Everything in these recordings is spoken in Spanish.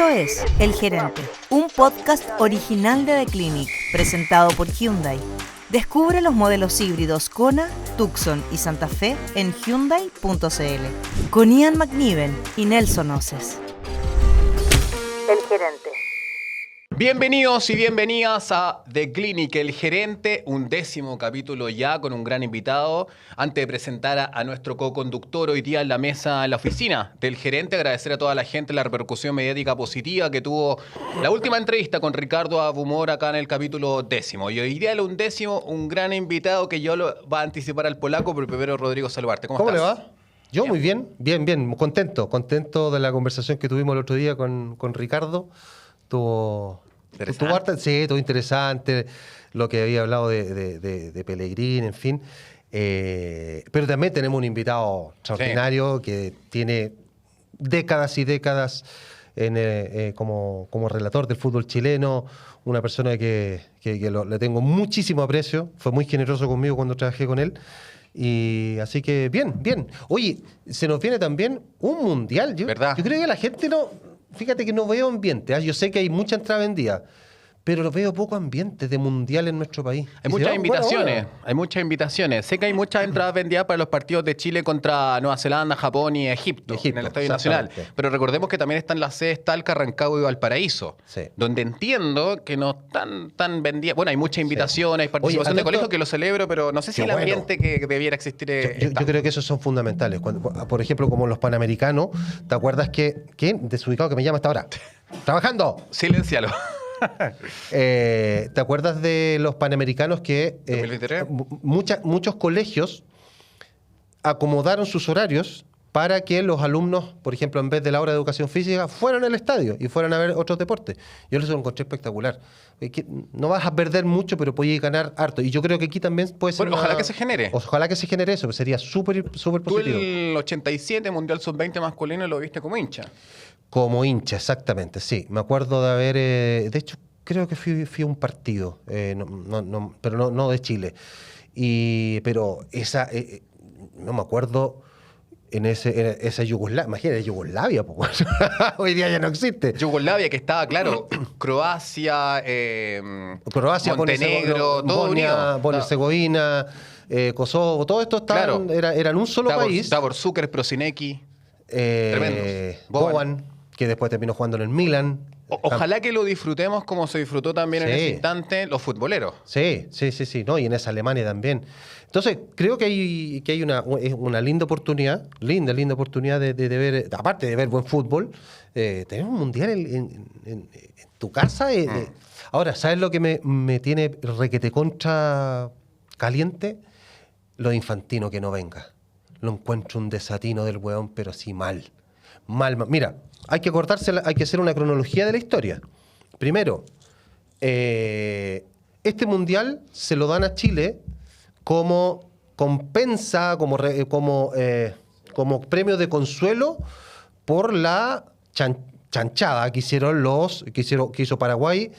Esto es El Gerente, un podcast original de The Clinic, presentado por Hyundai. Descubre los modelos híbridos Kona, Tucson y Santa Fe en Hyundai.cl. Con Ian McNiven y Nelson Oces. El Gerente. Bienvenidos y bienvenidas a The Clinic, El Gerente, 11º capítulo ya con un gran invitado. Antes de presentar a nuestro co-conductor hoy día en la mesa, en la oficina del Gerente, agradecer a toda la gente la repercusión mediática positiva que tuvo la última entrevista con Ricardo Abumor acá en el capítulo 10º. Y hoy día el 11º, un gran invitado que yo lo va a anticipar al polaco, pero primero Rodrigo, saludarte. ¿Cómo estás? Le va? Yo muy bien, contento de la conversación que tuvimos el otro día con Ricardo. Estuvo interesante lo que había hablado de Pellegrini, en fin. Pero también tenemos un invitado extraordinario que tiene décadas y décadas como relator del fútbol chileno, una persona que le tengo muchísimo aprecio, fue muy generoso conmigo cuando trabajé con él. Y así que bien. Oye, se nos viene también un mundial. Yo creo que la gente fíjate que no veo ambiente. Yo sé que hay mucha entrada vendida, pero lo veo poco ambiente de mundial en nuestro país. Hay muchas invitaciones. Sé que hay muchas entradas vendidas para los partidos de Chile contra Nueva Zelanda, Japón y Egipto en el Estadio Nacional. Pero recordemos que también están las sedes Talca, Rancagua y Valparaíso, donde entiendo que no están tan vendidas. Bueno, hay muchas invitaciones, hay participación de colegios que lo celebro, pero no sé si el ambiente que debiera existir yo creo que esos son fundamentales. Por ejemplo, como los Panamericanos, ¿te acuerdas que desubicado que me llama hasta ahora? ¡Trabajando! Siléncialo. ¿Te acuerdas de los Panamericanos que muchos colegios acomodaron sus horarios para que los alumnos, por ejemplo, en vez de la hora de educación física, fueran al estadio y fueran a ver otros deportes? Yo eso lo encontré espectacular. No vas a perder mucho, pero puedes ganar harto. Y yo creo que aquí también puede ser. Ojalá que se genere. Ojalá que se genere eso, sería súper positivo. Tú el 87 Mundial Sub-20 masculino lo viste como hincha. Como hincha, exactamente, sí. Me acuerdo de haber... de hecho, creo que fui a un partido, pero no de Chile. Pero esa... no me acuerdo en esa Yugoslavia. Imagínate, Yugoslavia, pues. Hoy día ya no existe. Yugoslavia, que estaba, claro, Croacia, Montenegro, todo unido. Bosnia-Herzegovina, Kosovo, todo esto eran un solo país. Davor Šuker, Prosinecki, tremendos. Boban, que después terminó jugando en el Milan. Ojalá que lo disfrutemos como se disfrutó también en ese instante los futboleros. Sí. No, y en esa Alemania también. Entonces, creo que hay una linda oportunidad, linda oportunidad de ver, aparte de ver buen fútbol, tener un mundial en tu casa. Ahora, ¿sabes lo que me tiene requete contra caliente? Lo Infantino que no venga. Lo encuentro un desatino del hueón, pero sí mal. Mira, hay que hacer una cronología de la historia. Primero, este mundial se lo dan a Chile como compensa, como premio de consuelo por la chanchada que hizo Paraguay,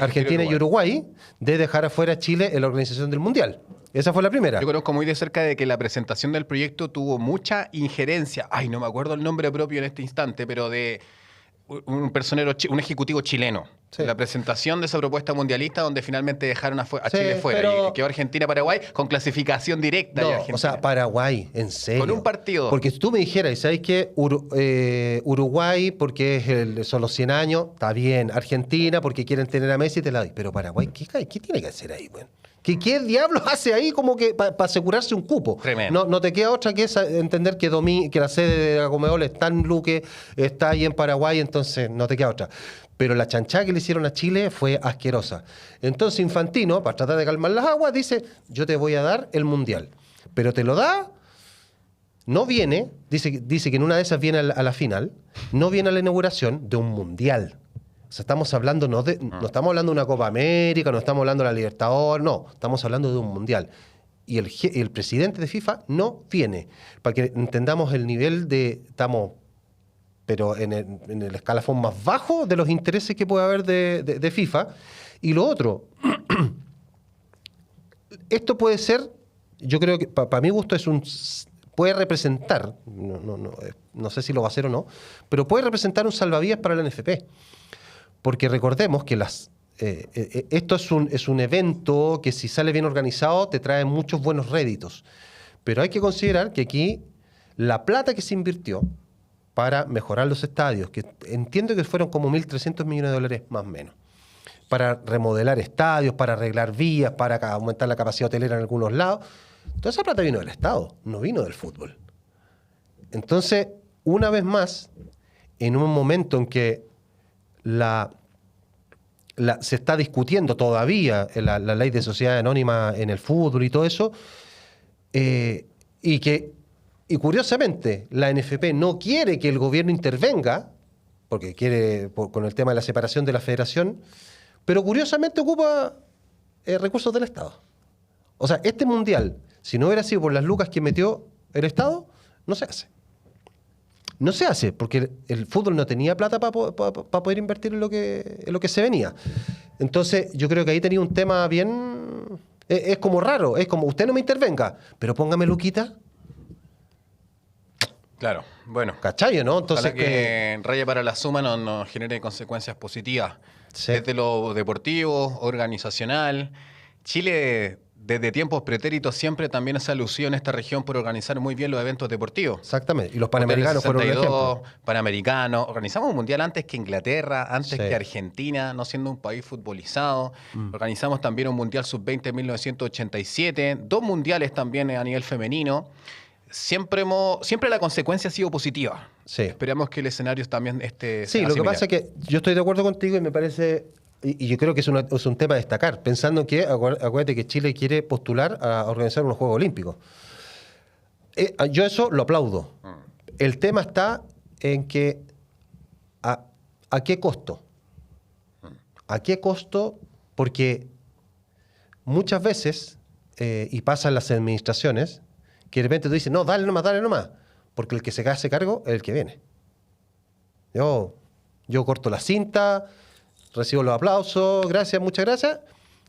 Argentina y Uruguay de dejar afuera a Chile en la organización del mundial. Esa fue la primera. Yo conozco muy de cerca de que la presentación del proyecto tuvo mucha injerencia. No me acuerdo el nombre propio en este instante, pero de un ejecutivo chileno. Sí. La presentación de esa propuesta mundialista donde finalmente dejaron a Chile fuera y quedó Argentina-Paraguay con clasificación directa. O sea, Paraguay, en serio. Con un partido. Porque si tú me dijeras, ¿sabes qué? Uruguay, porque son los 100 años, está bien. Argentina, porque quieren tener a Messi, te la doy. Pero Paraguay, ¿qué tiene que hacer ahí, güey? ¿Qué diablos hace ahí como que para asegurarse un cupo? Tremendo. No te queda otra que entender que la sede de la Conmebol está en Luque, está ahí en Paraguay, entonces no te queda otra. Pero la chanchada que le hicieron a Chile fue asquerosa. Entonces Infantino, para tratar de calmar las aguas, dice, yo te voy a dar el mundial. Pero te lo da, no viene, dice que en una de esas viene a la final, no viene a la inauguración de un mundial. O sea, estamos hablando no estamos hablando de una Copa América, no estamos hablando de la Libertadores, no, estamos hablando de un mundial. Y el presidente de FIFA no viene. Para que entendamos el nivel pero en el escalafón más bajo de los intereses que puede haber de FIFA. Y lo otro, esto puede ser, yo creo que para mi gusto puede representar, no sé si lo va a hacer o no, pero puede representar un salvavidas para la NFP. Porque recordemos que esto es un evento que si sale bien organizado te trae muchos buenos réditos. Pero hay que considerar que aquí la plata que se invirtió para mejorar los estadios, que entiendo que fueron como 1.300 millones de dólares más o menos, para remodelar estadios, para arreglar vías, para aumentar la capacidad hotelera en algunos lados, toda esa plata vino del Estado, no vino del fútbol. Entonces, una vez más, en un momento en que se está discutiendo todavía la ley de sociedad anónima en el fútbol y todo eso, y curiosamente la NFP no quiere que el gobierno intervenga, porque quiere con el tema de la separación de la federación, pero curiosamente ocupa recursos del Estado. O sea, este mundial, si no hubiera sido por las lucas que metió el Estado, no se hace. No se hace, porque el fútbol no tenía plata para poder invertir en lo que se venía. Entonces, yo creo que ahí tenía un tema bien... Es como raro, es como, usted no me intervenga, pero póngame luquita. Claro, bueno. ¿Cachai, no? Entonces, ojalá que raya para la suma nos genere consecuencias positivas. Sí. Desde lo deportivo, organizacional. Chile, desde tiempos pretéritos, siempre también se ha lucido en esta región por organizar muy bien los eventos deportivos. Exactamente. Y los Panamericanos fueron un ejemplo. Panamericanos. Organizamos un mundial antes que Inglaterra, antes Sí. que Argentina, no siendo un país futbolizado. Organizamos también un mundial sub-20 en 1987. 2 mundiales también a nivel femenino. Siempre la consecuencia ha sido positiva. Sí. Esperamos que el escenario también esté Sí, lo que pasa es que yo estoy de acuerdo contigo y me parece, y yo creo que es un tema a destacar, pensando que, acuérdate que Chile quiere postular a organizar unos Juegos Olímpicos. Yo eso lo aplaudo. El tema está en que, ¿a qué costo? ¿A qué costo? Porque muchas veces, y pasa en las administraciones, que de repente tú dices, no, dale nomás, porque el que se hace cargo es el que viene. Yo corto la cinta, recibo los aplausos, gracias, muchas gracias,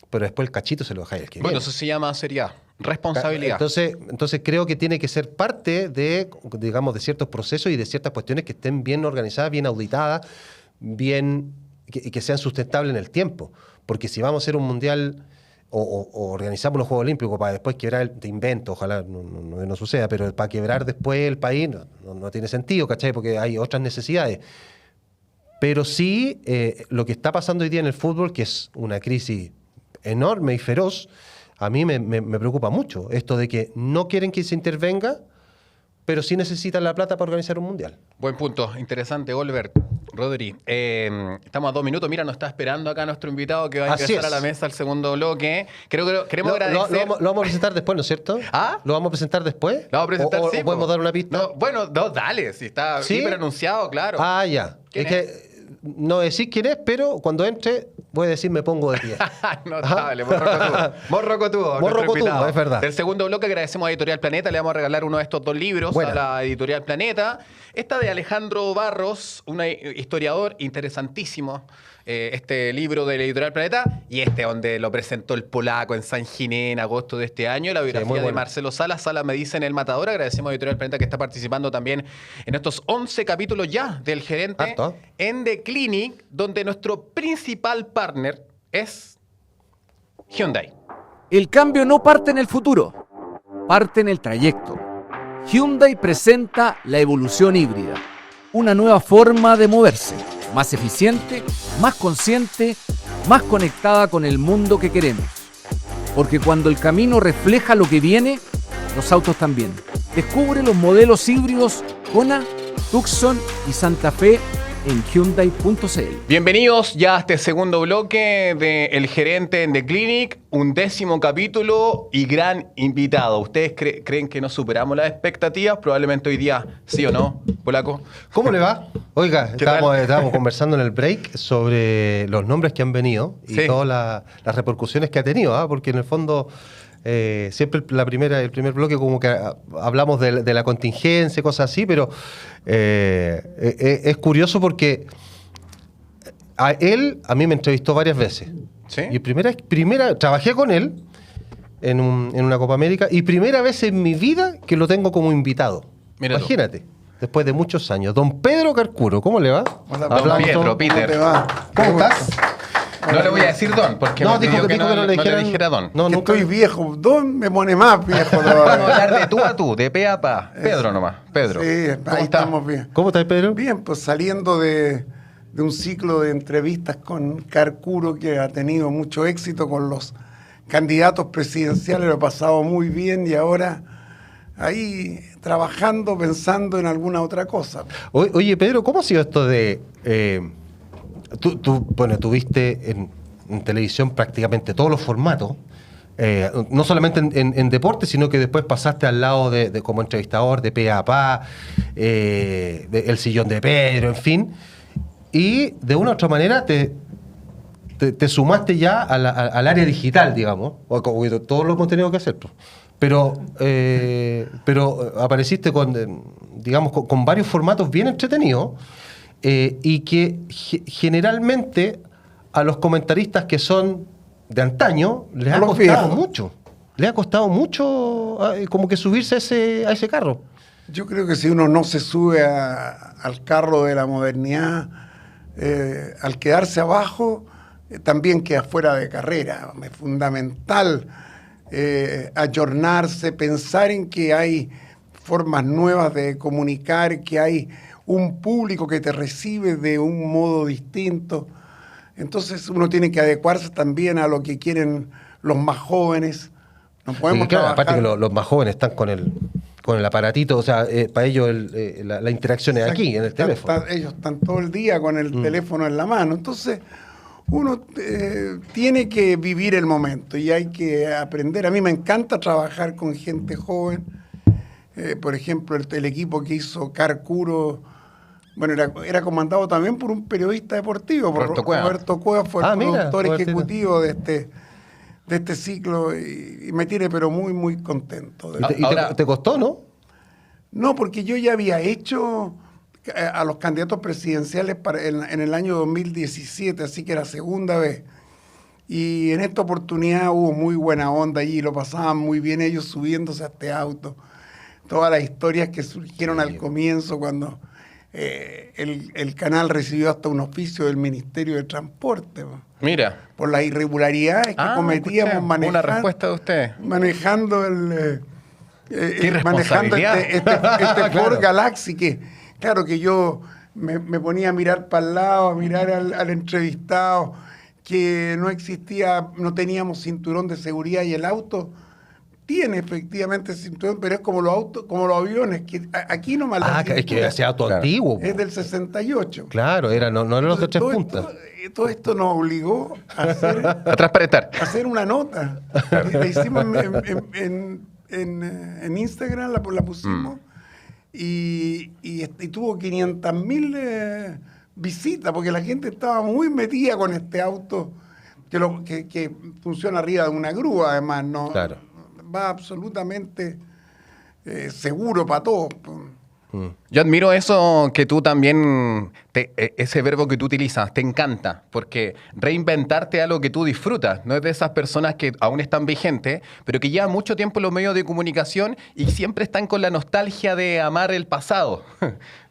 pero después el cachito se lo deja el que Bueno, viene. eso se llama seriedad, responsabilidad. Entonces creo que tiene que ser parte de, digamos, de ciertos procesos y de ciertas cuestiones que estén bien organizadas, bien auditadas, que sean sustentables en el tiempo. Porque si vamos a hacer un mundial o organizamos los Juegos Olímpicos para después quebrar de invento, ojalá no suceda, pero para quebrar después el país no tiene sentido, ¿cachai? Porque hay otras necesidades. Pero sí, lo que está pasando hoy día en el fútbol, que es una crisis enorme y feroz, a mí me preocupa mucho. Esto de que no quieren que se intervenga, pero sí necesitan la plata para organizar un mundial. Buen punto, interesante, Olbert. Rodri, estamos a 2 minutos. Mira, nos está esperando acá nuestro invitado que va a ingresar a la mesa al segundo bloque. Queremos agradecer... Lo vamos a presentar después, ¿no es cierto? ¿Ah? ¿Lo vamos a presentar después? Lo vamos a presentar, sí. ¿O podemos dar una pista? No, dale, si está ¿Sí? hiper anunciado, claro. Ah, ya. ¿Quién Es que no decís quién es, pero cuando entre voy a decir me pongo de pie. Notable, Morro Cotudo. Morro Cotudo, es verdad. Del segundo bloque agradecemos a Editorial Planeta. Le vamos a regalar uno de estos 2 libros a la Editorial Planeta. Esta de Alejandro Barros, un historiador interesantísimo. Este libro de la Editorial Planeta y donde lo presentó el polaco en San Ginés en agosto de este año, la biografía de Marcelo Salas. Salas me dice en El Matador. Agradecemos a Editorial Planeta que está participando también en estos 11 capítulos ya del Gerente en The Clinic, donde nuestro principal partner es Hyundai. El cambio no parte en el futuro, parte en el trayecto. Hyundai presenta la evolución híbrida, una nueva forma de moverse, más eficiente, más consciente, más conectada con el mundo que queremos. Porque cuando el camino refleja lo que viene, los autos también. Descubre los modelos híbridos Kona, Tucson y Santa Fe en Hyundai.cl. Bienvenidos ya a este segundo bloque de El Gerente en The Clinic, 11º capítulo y gran invitado. ¿Ustedes creen que no superamos las expectativas? Probablemente hoy día, ¿sí o no, polaco? ¿Cómo le va? Oiga, estábamos conversando en el break sobre los nombres que han venido y todas las repercusiones que ha tenido, porque en el fondo... siempre el primer bloque como que hablamos de la contingencia, cosas así, pero es curioso porque a mí me entrevistó varias veces. ¿Sí? Y primera trabajé con él en una Copa América y primera vez en mi vida que lo tengo como invitado. Mira tú. Imagínate, después de muchos años. Don Pedro Carcuro, ¿cómo le va? Hola, Don Pietro, Peter. ¿Cómo te va? ¿Cómo estás? No le voy a decir don, porque No, me pidió dijo que que no le dijera don. No, Que nunca. estoy viejo. Don me pone más viejo Vamos a todavía. hablar de tú a tú, de pe a pa. Pedro nomás, Pedro. Sí, ¿Cómo ahí está? estamos bien. ¿Cómo estás, Pedro? Bien, pues saliendo de un ciclo de entrevistas con Carcuro que ha tenido mucho éxito con los candidatos presidenciales, lo he pasado muy bien y ahora ahí trabajando, pensando en alguna otra cosa. Oye, Pedro, ¿cómo ha sido esto de... Bueno, tuviste en televisión prácticamente todos los formatos, no solamente en deporte, sino que después pasaste al lado de como entrevistador de pe a pa, El Sillón de Pedro, en fin, y de una u otra manera te sumaste ya al área digital, digamos, o todos los hemos tenido que hacer, pues. Pero apareciste digamos, con varios formatos bien entretenidos y que generalmente a los comentaristas que son de antaño les A ha los costado viejos. mucho. Les ha costado mucho como que subirse a ese carro. Yo creo que si uno no se sube al carro de la modernidad, al quedarse abajo, también queda fuera de carrera. Es fundamental ayornarse, pensar en que hay formas nuevas de comunicar, que hay un público que te recibe de un modo distinto. Entonces uno tiene que adecuarse también a lo que quieren los más jóvenes. No podemos Claro, trabajar. aparte que los más jóvenes están con el aparatito, o sea, para ellos la interacción es aquí, en el teléfono. Ellos están todo el día con el teléfono en la mano. Entonces, uno tiene que vivir el momento y hay que aprender. A mí me encanta trabajar con gente joven. Por ejemplo, el equipo que hizo Carcuro, bueno, era comandado también por un periodista deportivo, por Roberto Cueva. Roberto Cueva, fue el Mira, productor Robertito. ejecutivo de este ciclo y me tiene pero muy, muy contento. Ahora- ¿Te costó, no? No, porque yo ya había hecho a los candidatos presidenciales en el año 2017, así que era segunda vez. Y en esta oportunidad hubo muy buena onda allí, lo pasaban muy bien ellos subiéndose a este auto. Todas las historias que surgieron al comienzo cuando el canal recibió hasta un oficio del Ministerio de Transporte, Mira. por las irregularidades que cometíamos escuché una respuesta de usted. manejando irresponsabilidad. este Ford Galaxy, que claro que yo me ponía a mirar para el lado, a mirar al entrevistado, que no teníamos cinturón de seguridad y el auto tiene efectivamente cinturón, pero es como como los aviones, que aquí no mal Es que ese auto Claro. antiguo. es del 68. Claro, no eran los de tres Todo puntas. todo esto nos obligó a A transparentar. hacer una nota. La hicimos en Instagram, la pusimos, y tuvo 500.000 visitas, porque la gente estaba muy metida con este auto, que funciona arriba de una grúa, además, ¿no? Claro. Va absolutamente seguro para todos. Yo admiro eso que tú también, ese verbo que tú utilizas, te encanta, porque reinventarte algo que tú disfrutas, no es de esas personas que aún están vigentes, pero que llevan mucho tiempo en los medios de comunicación y siempre están con la nostalgia de amar el pasado.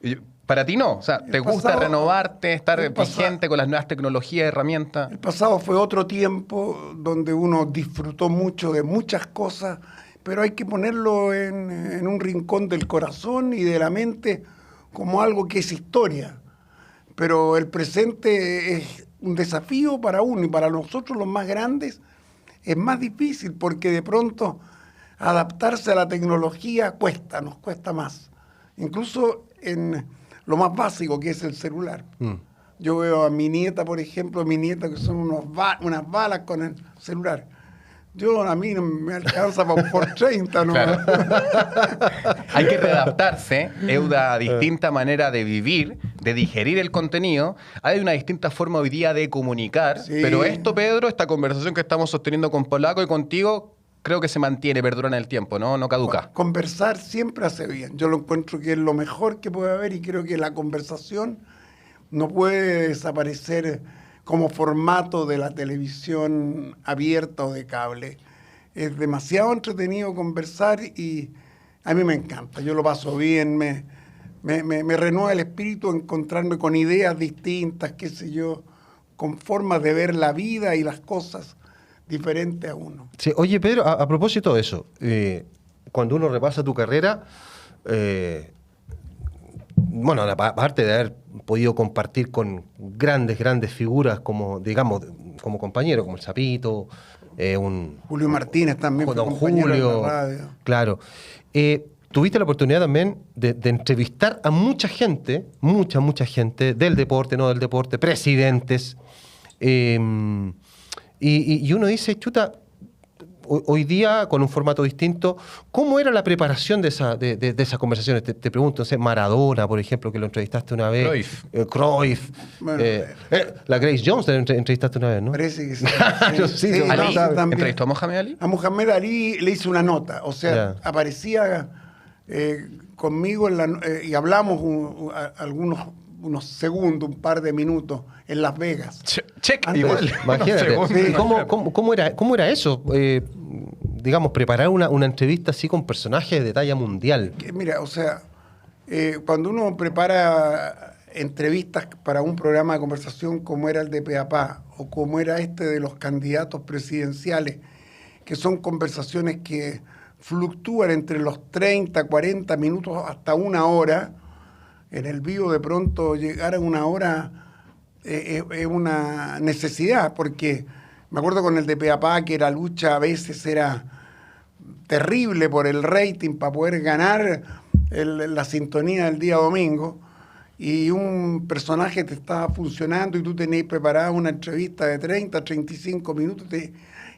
Y para ti no, o sea, te gusta pasado- renovarte, estar el pasado- vigente con las nuevas tecnologías, herramientas. El pasado fue otro tiempo donde uno disfrutó mucho de muchas cosas, pero hay que ponerlo en un rincón del corazón y de la mente como algo que es historia. Pero el presente es un desafío para uno y para nosotros los más grandes es más difícil porque de pronto adaptarse a la tecnología nos cuesta más. Incluso en lo más básico que es el celular. Yo veo a mi nieta, por ejemplo, que son unas balas con el celular. A mí no me alcanza para un Ford 30, ¿no? Claro. Hay que readaptarse, es una distinta manera de vivir, de digerir el contenido. Hay una distinta forma hoy día de comunicar, Sí. pero esto, Pedro, esta conversación que estamos sosteniendo con Polaco y contigo, creo que se mantiene, perdura en el tiempo, ¿no? No caduca. Conversar siempre hace bien. Yo lo encuentro que es lo mejor que puede haber y creo que la conversación no puede desaparecer como formato de la televisión abierta o de cable. es demasiado entretenido conversar y a mí me encanta. Yo lo paso bien, me renueva el espíritu encontrarme con ideas distintas, qué sé yo, con formas de ver la vida y las cosas diferentes a uno. Sí, oye, Pedro, a propósito de eso, cuando uno repasa tu carrera, bueno, aparte de haber podido compartir con grandes figuras como, digamos, como compañero, como el Sapito, Julio Martínez también fue Don compañero Julio, en la radio. claro. Tuviste la oportunidad también de entrevistar a mucha gente del deporte, no del deporte, presidentes, y uno dice, chuta, hoy día, con un formato distinto, ¿cómo era la preparación de esas conversaciones? Te pregunto, no sé, Maradona, por ejemplo, que lo entrevistaste una vez. Cruyff. Cruyff. Bueno, La Grace Jones la entrevistaste una vez, ¿no? Parece que sí. Claro, sí, no, Ali, también. ¿entrevistó a Mohamed Ali? A Mohamed Ali le hice una nota, o sea, Ya. aparecía conmigo y hablamos unos segundos, un par de minutos en Las Vegas. Check, Antes- igual. Imagínate. Segundo. Sí. ¿Cómo era eso? Digamos, preparar una entrevista así con personajes de talla mundial. Mira, o sea, cuando uno prepara entrevistas para un programa de conversación como era el de Peapá o como era este de los candidatos presidenciales, que son conversaciones que fluctúan entre los 30, 40 minutos hasta una hora, en el vivo de pronto llegar a una hora es una necesidad, porque me acuerdo con el de Peapá que la lucha a veces era terrible por el rating para poder ganar la sintonía del día domingo, y un personaje te estaba funcionando y tú tenías preparada una entrevista de 30, 35 minutos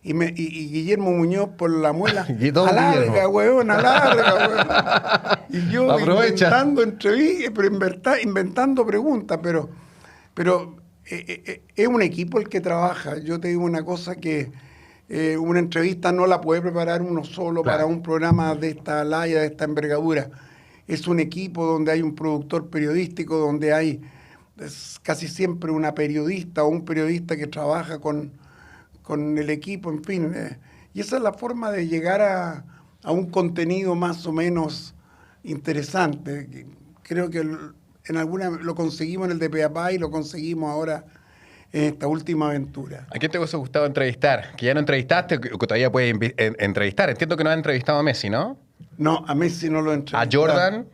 y Guillermo Muñoz por la muela, Y don alarga, Guillermo. huevón, alarga, huevón. Y yo Aprovecha. inventando entrevistas, pero inventando preguntas, pero es un equipo el que trabaja. Yo te digo una cosa que una entrevista no la puede preparar uno solo Claro. para un programa de esta laya, de esta envergadura. Es un equipo donde hay un productor periodístico, donde hay casi siempre una periodista o un periodista que trabaja con el equipo, en fin. Y esa es la forma de llegar a un contenido más o menos interesante. Creo que en alguna lo conseguimos en el de Peapá y lo conseguimos ahora en esta última aventura. ¿A quién te hubiese gustado entrevistar? Que ya no entrevistaste o que todavía puedes entrevistar. Entiendo que no has entrevistado a Messi, ¿no? No, a Messi no lo ¿A entrevisté. Jordan?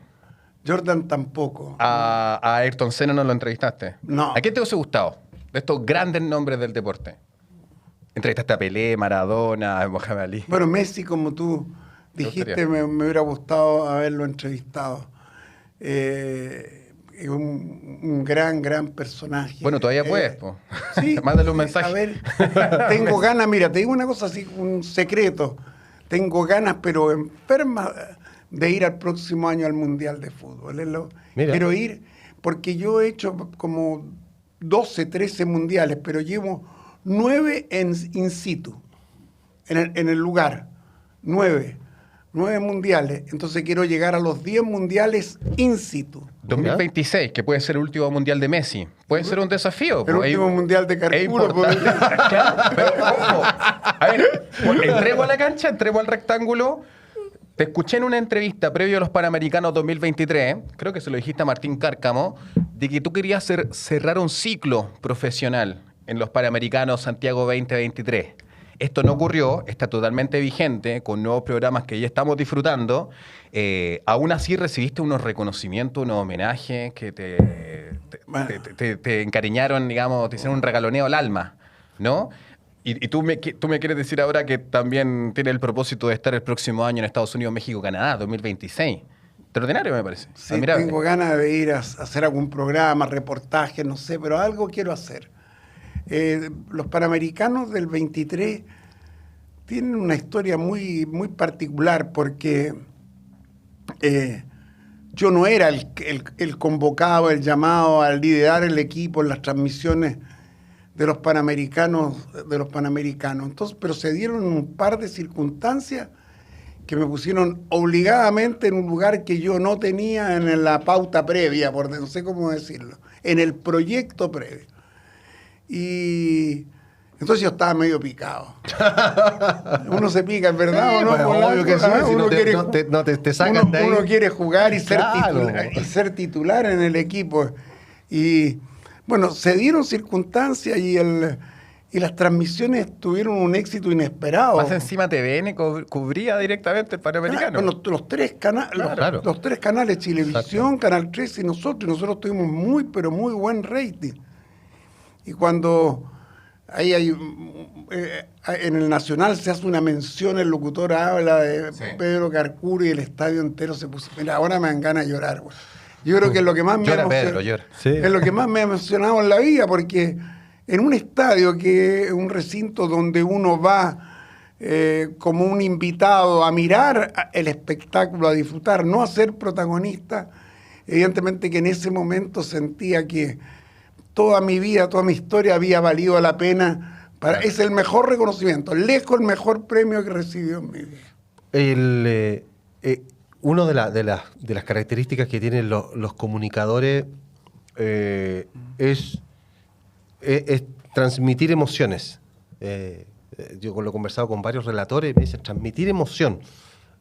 Jordan tampoco. ¿A Ayrton Senna no lo entrevistaste? No. ¿A quién te hubiese gustado? De estos grandes nombres del deporte. Entrevistaste a Pelé, Maradona, a Mohamed Ali. Bueno, Messi, como tú dijiste, gustaría. me hubiera gustado haberlo entrevistado. Es un gran personaje. Bueno, todavía puedes, po. Sí. Mándale un mensaje. A ver, tengo ganas, mira, te digo una cosa así, un secreto. Tengo ganas, pero enferma, de ir al próximo año al Mundial de Fútbol. Mira. Quiero ir, porque yo he hecho como 12, 13 mundiales, pero llevo 9 in situ, en el lugar. 9 mundiales. Entonces quiero llegar a los 10 mundiales in situ. 2026, que puede ser el último mundial de Messi. Puede ser un desafío. El po. último mundial de Es Carcuro. importante. Claro, pero ojo. A ver, entremos a la cancha, entremos al rectángulo. Te escuché en una entrevista previo a los Panamericanos 2023, creo que se lo dijiste a Martín Cárcamo, de que tú querías cerrar un ciclo profesional en los Panamericanos Santiago 2023. Esto no ocurrió, está totalmente vigente, con nuevos programas que ya estamos disfrutando. Aún así recibiste unos reconocimientos, unos homenajes que te encariñaron, digamos, te hicieron un regaloneo al alma, ¿no? Y tú me quieres decir ahora que también tiene el propósito de estar el próximo año en Estados Unidos, México, Canadá, 2026. Extraordinario, me parece. Sí, Admirable. tengo ganas de ir a hacer algún programa, reportaje, no sé, pero algo quiero hacer. Los Panamericanos del 23 tienen una historia muy particular porque yo no era el convocado, el llamado a liderar el equipo en las transmisiones de los Panamericanos. Entonces, pero se dieron un par de circunstancias que me pusieron obligadamente en un lugar que yo no tenía en la pauta previa, no sé cómo decirlo, en el proyecto previo. Y Entonces yo estaba medio picado. Uno se pica, ¿verdad? Sí, ¿o no? pues, Polaco? obvio que sí, si Uno te sacan de ahí. uno quiere jugar y ser, Claro. y ser titular en el equipo. Y bueno, se dieron circunstancias y las transmisiones tuvieron un éxito inesperado. Más encima TVN cubría directamente el Panamericano. Bueno, los tres Claro. los tres canales, Chilevisión, Canal 13 y nosotros tuvimos muy, pero muy buen rating. Y cuando ahí hay, en el Nacional se hace una mención, el locutor habla de Pedro Carcuro y el estadio entero se puso. Mira, ahora me dan ganas de llorar, güey. Yo creo que es lo que más me Llora, ha Pedro, llora. Sí. es lo que más me ha emocionado en la vida, porque en un estadio que es un recinto donde uno va como un invitado a mirar el espectáculo, a disfrutar, no a ser protagonista, evidentemente que en ese momento sentía que toda mi vida, toda mi historia había valido la pena. Es el mejor reconocimiento, lejos el mejor premio que recibió en mi vida. Una de las características que tienen los comunicadores es transmitir emociones. Yo lo he conversado con varios relatores y me dicen, transmitir emoción.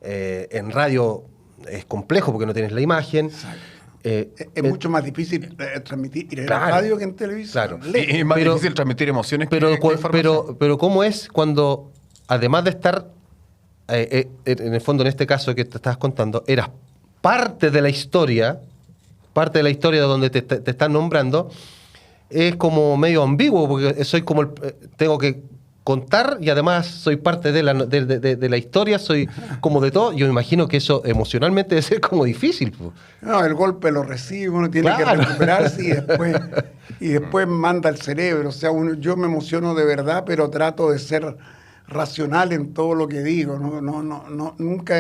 En radio es complejo porque no tienes la imagen. Es mucho más difícil transmitir en Claro, radio que en televisión. claro. Y es más Pero- difícil transmitir emociones Pero, que información. pero ¿cómo es cuando, además de estar, en el fondo, en este caso que te estabas contando, eras parte de la historia donde te están nombrando, es como medio ambiguo, porque soy como tengo que contar y además soy parte de la historia, soy como de todo. Yo me imagino que eso emocionalmente debe ser como difícil. Po. No, el golpe lo recibe, uno tiene Claro. que recuperarse y después manda el cerebro. O sea, yo me emociono de verdad, pero trato de ser racional en todo lo que digo. Nunca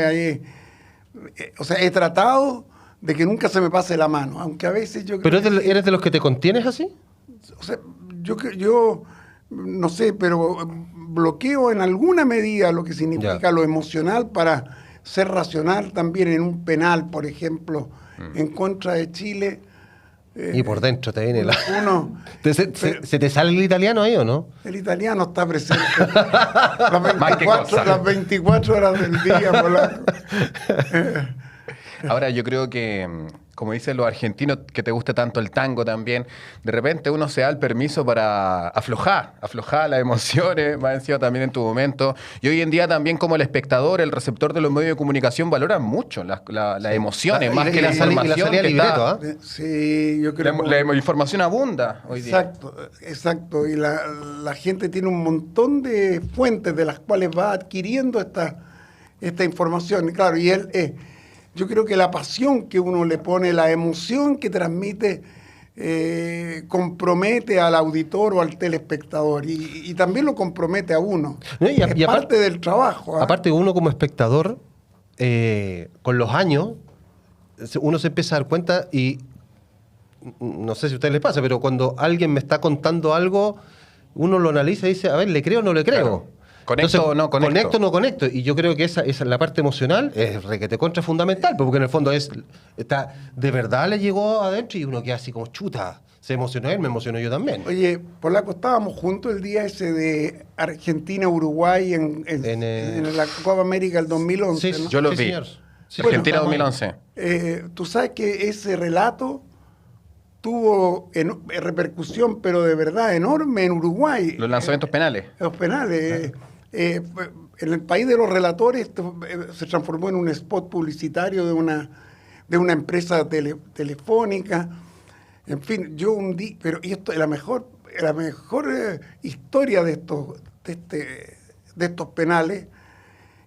o sea, he tratado de que nunca se me pase la mano, aunque a veces yo ¿Pero creo que eres de los que te contienes así? o sea, yo no sé, pero bloqueo en alguna medida lo que significa Ya. lo emocional para ser racional también en un penal, por ejemplo, en contra de Chile. Y por dentro te viene la... Uno, ¿Se te sale el italiano ahí o no? el italiano está presente Más que cosa. las 24 horas del día, Polaco. Ahora, yo creo que, como dicen los argentinos, que te gusta tanto el tango también, de repente uno se da el permiso para aflojar las emociones, más encima también en tu momento. Y hoy en día también como el espectador, el receptor de los medios de comunicación valoran mucho las emociones, más que la información. salida que libreto, está- ¿ah? Sí, yo creo la información abunda hoy día. Exacto. Y la gente tiene un montón de fuentes de las cuales va adquiriendo esta información. Y claro, y yo creo que la pasión que uno le pone, la emoción que transmite, compromete al auditor o al telespectador. Y también lo compromete a uno. No, y Es parte del trabajo. ¿ah? Aparte, uno como espectador, con los años, uno se empieza a dar cuenta y no sé si a ustedes les pasa, pero cuando alguien me está contando algo, uno lo analiza y dice, a ver, ¿le creo o no le creo? Claro. ¿Conecto o no conecto? ¿Conecto o no conecto? Y yo creo que esa la parte emocional es requete contra fundamental, porque en el fondo de verdad le llegó adentro y uno queda así como chuta. Se emocionó él, me emocionó yo también. Oye, Polaco, estábamos juntos el día ese de Argentina-Uruguay en la Copa América del 2011. Sí, ¿no? Yo lo Sí, vi. señor. Sí, Argentina bueno, 2011. Tú sabes que ese relato tuvo repercusión, pero de verdad enorme en Uruguay. Los lanzamientos penales. Los penales. En el país de los relatores se transformó en un spot publicitario de una empresa telefónica. En fin, pero y esto es la mejor historia de estos penales,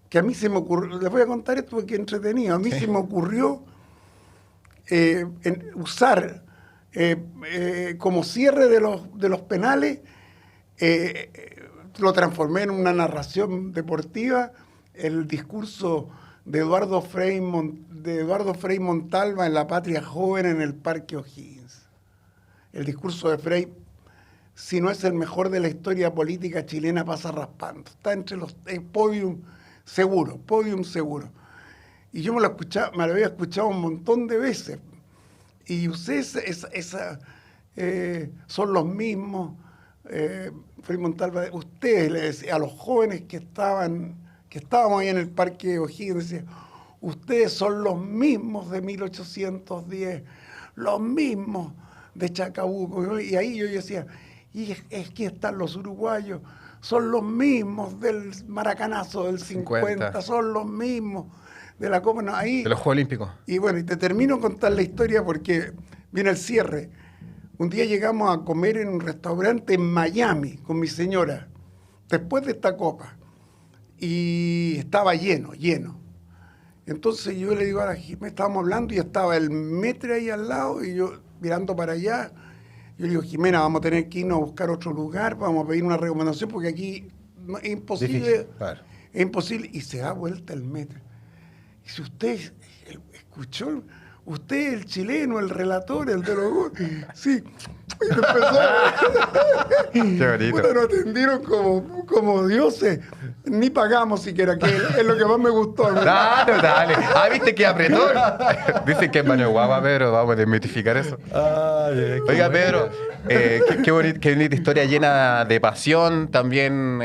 que a mí se me ocurrió, les voy a contar esto porque es entretenido, a mí se me ocurrió usar como cierre de los penales, lo transformé en una narración deportiva, el discurso de Eduardo Frei Montalva en La Patria Joven en el Parque O'Higgins. El discurso de Frei, si no es el mejor de la historia política chilena, pasa raspando. Está entre los podium seguro. Y yo me lo había escuchado un montón de veces. Y usé son los mismos. Fray Montalva, ustedes, le decía a los jóvenes que estábamos ahí en el Parque O'Higgins, decía, ustedes son los mismos de 1810, los mismos de Chacabuco. Y ahí yo decía, y es que están los uruguayos, son los mismos del Maracanazo del 50, son los mismos de la Copa. No, ahí, de los Juegos Olímpicos. Y bueno, y te termino de contar la historia porque viene el cierre. Un día llegamos a comer en un restaurante en Miami con mi señora, después de esta copa, y estaba lleno. Entonces yo le digo a la Jimena, estábamos hablando y estaba el Metre ahí al lado, y yo mirando para allá, yo le digo, Jimena, vamos a tener que irnos a buscar otro lugar, vamos a pedir una recomendación, porque aquí es imposible, Difícil, claro. es imposible, y se da vuelta el Metre. Y si usted escuchó... Usted, el chileno, el relator, el de los goles. Sí. Y empezó Qué bonito. Bueno, nos atendieron como dioses. Ni pagamos siquiera, que es lo que más me gustó. Dale. ¿Viste que apretó? Dicen que es mano guapa, Pedro. Vamos a desmitificar eso. Oiga, Pedro, qué bonita historia llena de pasión, también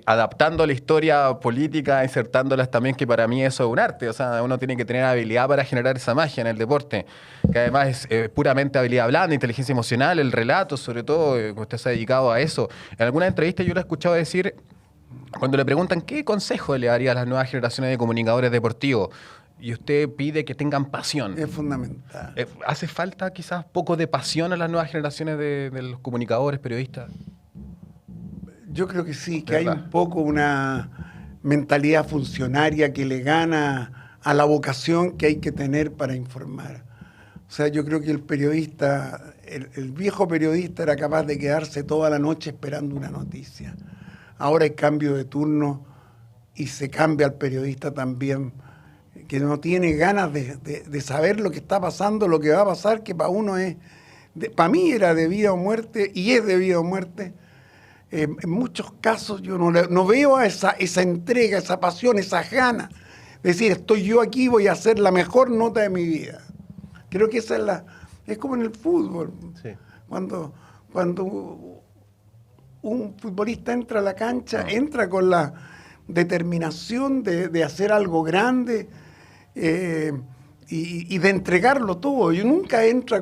adaptando la historia política, insertándolas también, que para mí eso es un arte. O sea, uno tiene que tener habilidad para generar esa magia en el deporte, que además es puramente habilidad blanda, inteligencia emocional, el relato, sobre todo, que usted se ha dedicado a eso. En alguna entrevista yo lo he escuchado decir, cuando le preguntan qué consejo le daría a las nuevas generaciones de comunicadores deportivos, y usted pide que tengan pasión. Es fundamental. ¿Hace falta quizás poco de pasión a las nuevas generaciones de los comunicadores, periodistas? Yo creo que sí, que hay un poco una mentalidad funcionaria que le gana a la vocación que hay que tener para informar. O sea, yo creo que el periodista, el viejo periodista era capaz de quedarse toda la noche esperando una noticia. Ahora hay cambio de turno y se cambia al periodista también, que no tiene ganas de saber lo que está pasando, lo que va a pasar, que para uno es, para mí era de vida o muerte y es de vida o muerte. En muchos casos yo no veo esa entrega, esa pasión, esas ganas. Es decir, estoy yo aquí, voy a hacer la mejor nota de mi vida. Creo que esa es como en el fútbol. Sí. Cuando un futbolista entra a la cancha, entra con la determinación de hacer algo grande y de entregarlo todo. Yo nunca entra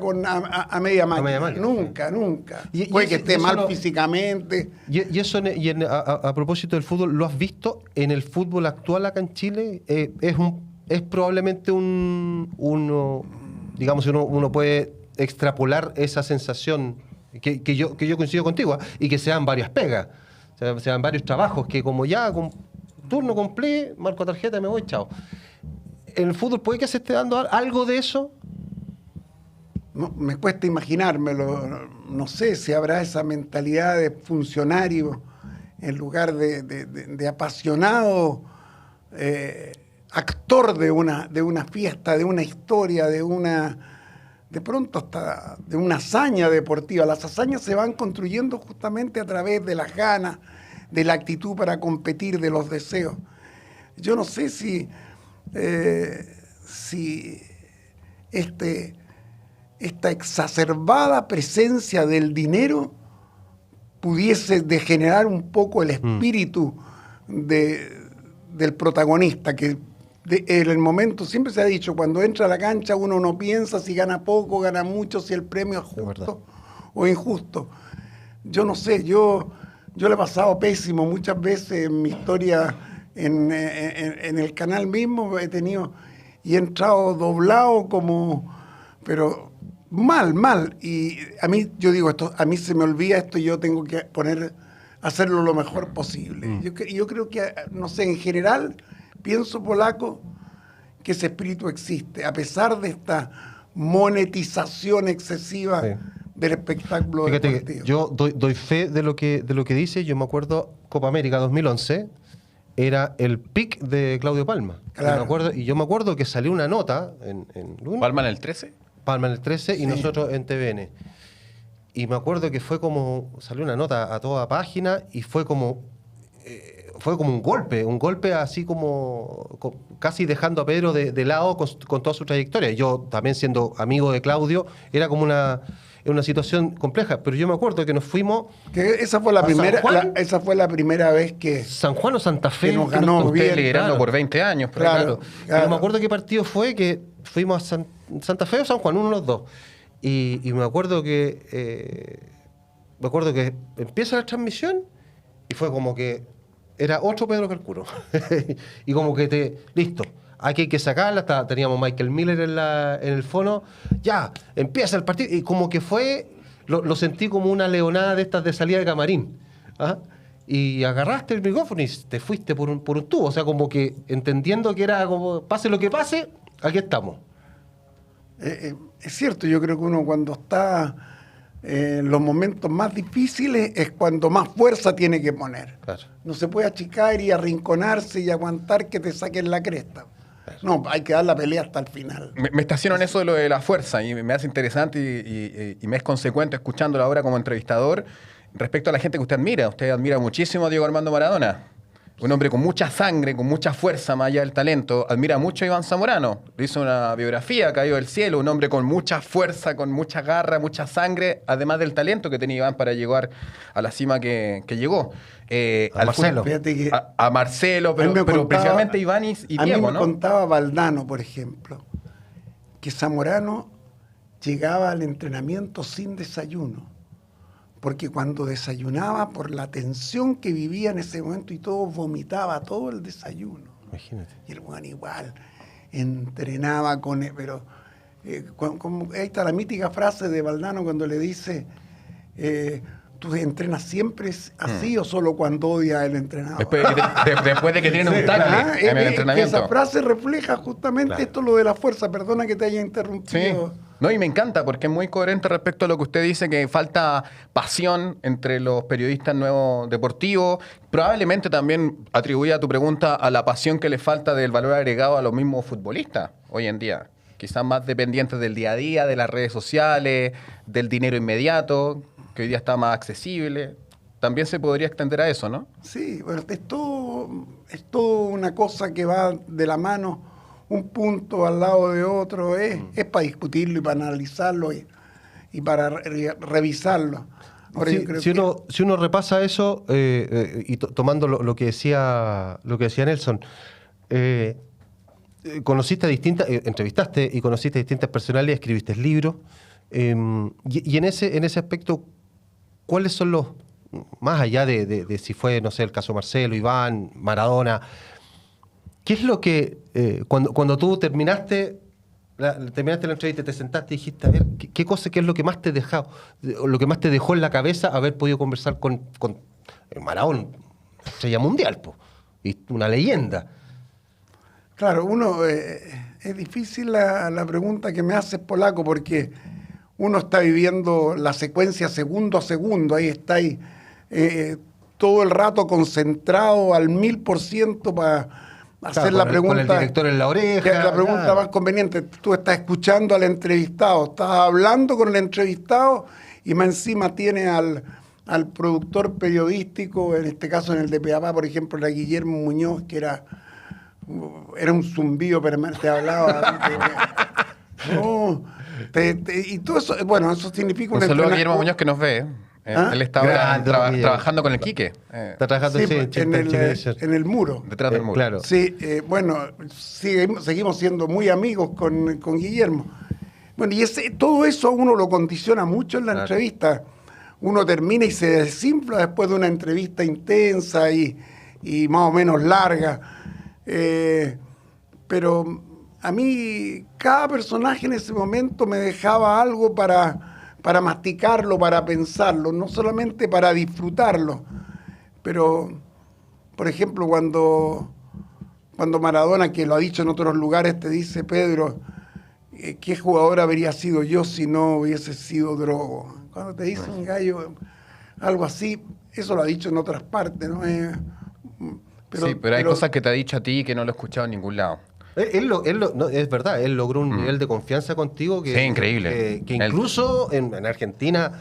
a media máquina. Nunca. Puede que esté mal físicamente. Y eso, a propósito del fútbol, ¿lo has visto en el fútbol actual acá en Chile? Es probablemente uno puede extrapolar esa sensación que yo coincido contigo, y que sean varias pegas, sean varios trabajos, que como ya con turno cumplí, marco tarjeta y me voy, chao. ¿En el fútbol puede que se esté dando algo de eso? No, me cuesta imaginármelo. No sé si habrá esa mentalidad de funcionario en lugar de apasionado actor de una fiesta, de una historia, de pronto hasta de una hazaña deportiva. Las hazañas se van construyendo justamente a través de las ganas, de la actitud para competir, de los deseos. Yo no sé si esta exacerbada presencia del dinero pudiese degenerar un poco el espíritu del protagonista, que en el momento, siempre se ha dicho, cuando entra a la cancha uno no piensa si gana poco, gana mucho, si el premio es justo o injusto. Yo no sé, yo le he pasado pésimo muchas veces en mi historia, en el canal mismo he tenido y he entrado doblado pero mal. Y a mí, yo digo, a mí se me olvida esto y yo tengo que hacerlo lo mejor posible. Yo creo que, no sé, en general, pienso, polaco, que ese espíritu existe, a pesar de esta monetización excesiva del espectáculo deportivo. Yo doy fe de lo que dice. Yo me acuerdo, Copa América 2011, era el pick de Claudio Palma. Claro. Yo me acuerdo que salió una nota en ¿Palma en el 13? Palma en el 13 y nosotros en TVN. Y me acuerdo que salió una nota a toda página y fue como un golpe así como casi dejando a Pedro de lado con toda su trayectoria. Yo también, siendo amigo de Claudio, era como es una situación compleja. Pero yo me acuerdo que nos fuimos Que esa fue la ¿A San primera, Juan? esa fue la primera vez que San Juan o Santa Fe. Que nos ganó Usted bien, Usted liderando claro. por 20 años. Pero Claro. Pero me acuerdo qué partido fue que fuimos a Santa Fe o San Juan, uno de los dos. Y me acuerdo que empieza la transmisión y fue como que era otro Pedro Carcuro. Y como que listo, aquí hay que sacarla. Teníamos Michael Miller en el fono. Ya, empieza el partido. Y como que lo sentí como una leonada de estas de salida de camarín. ¿Ah? Y agarraste el micrófono y te fuiste por un tubo. O sea, como que entendiendo que era como, pase lo que pase, aquí estamos. es cierto, yo creo que uno cuando está en los momentos más difíciles es cuando más fuerza tiene que poner. Claro. No se puede achicar y arrinconarse y aguantar que te saquen la cresta. No, hay que dar la pelea hasta el final. Me estaciono en eso de lo de la fuerza y me hace interesante y me es consecuente escuchándolo ahora como entrevistador respecto a la gente que usted admira. Usted admira muchísimo a Diego Armando Maradona. Un hombre con mucha sangre, con mucha fuerza, más allá del talento. Admira mucho a Iván Zamorano. Le hizo una biografía, Caído del cielo. Un hombre con mucha fuerza, con mucha garra, mucha sangre, además del talento que tenía Iván para llegar a la cima que llegó. A Marcelo. Fíjate que A Marcelo, a mí me pero contaba- principalmente Iván y a mí Diego, me ¿no? contaba Valdano, por ejemplo, que Zamorano llegaba al entrenamiento sin desayuno. Porque cuando desayunaba, por la tensión que vivía en ese momento y todo, vomitaba todo el desayuno. Imagínate. Y el buen igual entrenaba con él, pero ahí está la mítica frase de Valdano cuando le dice, ¿tú entrenas siempre así o solo cuando odias al entrenador? Después de que tienen un tackle en el entrenamiento. Esa frase refleja justamente Claro. esto, lo de la fuerza. Perdona que te haya interrumpido. Sí. No, y me encanta porque es muy coherente respecto a lo que usted dice, que falta pasión entre los periodistas nuevos deportivos. Probablemente también atribuye a tu pregunta a la pasión que le falta del valor agregado a los mismos futbolistas hoy en día. Quizás más dependientes del día a día, de las redes sociales, del dinero inmediato, que hoy día está más accesible. También se podría extender a eso, ¿no? Sí, bueno, es todo una cosa que va de la mano, un punto al lado de otro, es para discutirlo y para analizarlo y para revisarlo. Ahora, yo creo Si uno repasa eso, y tomando lo que decía Nelson, conociste a entrevistaste y conociste a distintas personalidades, escribiste libros, y en ese aspecto, ¿cuáles son los, más allá de si fue, no sé, el caso Marcelo, Iván, Maradona, qué es lo que, cuando tú terminaste la entrevista y te sentaste y dijiste, a ver, qué es lo que más te dejó, lo que más te dejó en la cabeza haber podido conversar con Maradona, estrella mundial, y una leyenda? Claro, es difícil la pregunta que me haces, Polaco, porque uno está viviendo la secuencia segundo a segundo, ahí está todo el rato concentrado al 1000% para hacer la pregunta. Con el director en la oreja. Que es la pregunta claro. más conveniente. Tú estás escuchando al entrevistado, estás hablando con el entrevistado y más encima tienes al productor periodístico, en este caso en el de Peapá, por ejemplo, era Guillermo Muñoz, que era un zumbido permanente, te hablaba. Y todo eso, bueno, eso significa Un saludo a Guillermo Muñoz que nos ve. ¿Ah? Él está ahora Grande, trabajando con el Quique. Está trabajando Sí, en en el muro. Detrás del muro. Claro. Sí, bueno, seguimos siendo muy amigos con Guillermo. Bueno, y todo eso a uno lo condiciona mucho en la Claro. entrevista. Uno termina y se desinfla después de una entrevista intensa y más o menos larga. Pero a mí cada personaje en ese momento me dejaba algo para masticarlo, para pensarlo, no solamente para disfrutarlo. Pero, por ejemplo, cuando Maradona, que lo ha dicho en otros lugares, te dice, Pedro, ¿qué jugador habría sido yo si no hubiese sido Drogo? Cuando te dice un gallo algo así, eso lo ha dicho en otras partes, ¿no? Pero hay cosas que te ha dicho a ti que no lo he escuchado en ningún lado. No, es verdad, él logró un nivel de confianza contigo que, Sí, increíble. que incluso en Argentina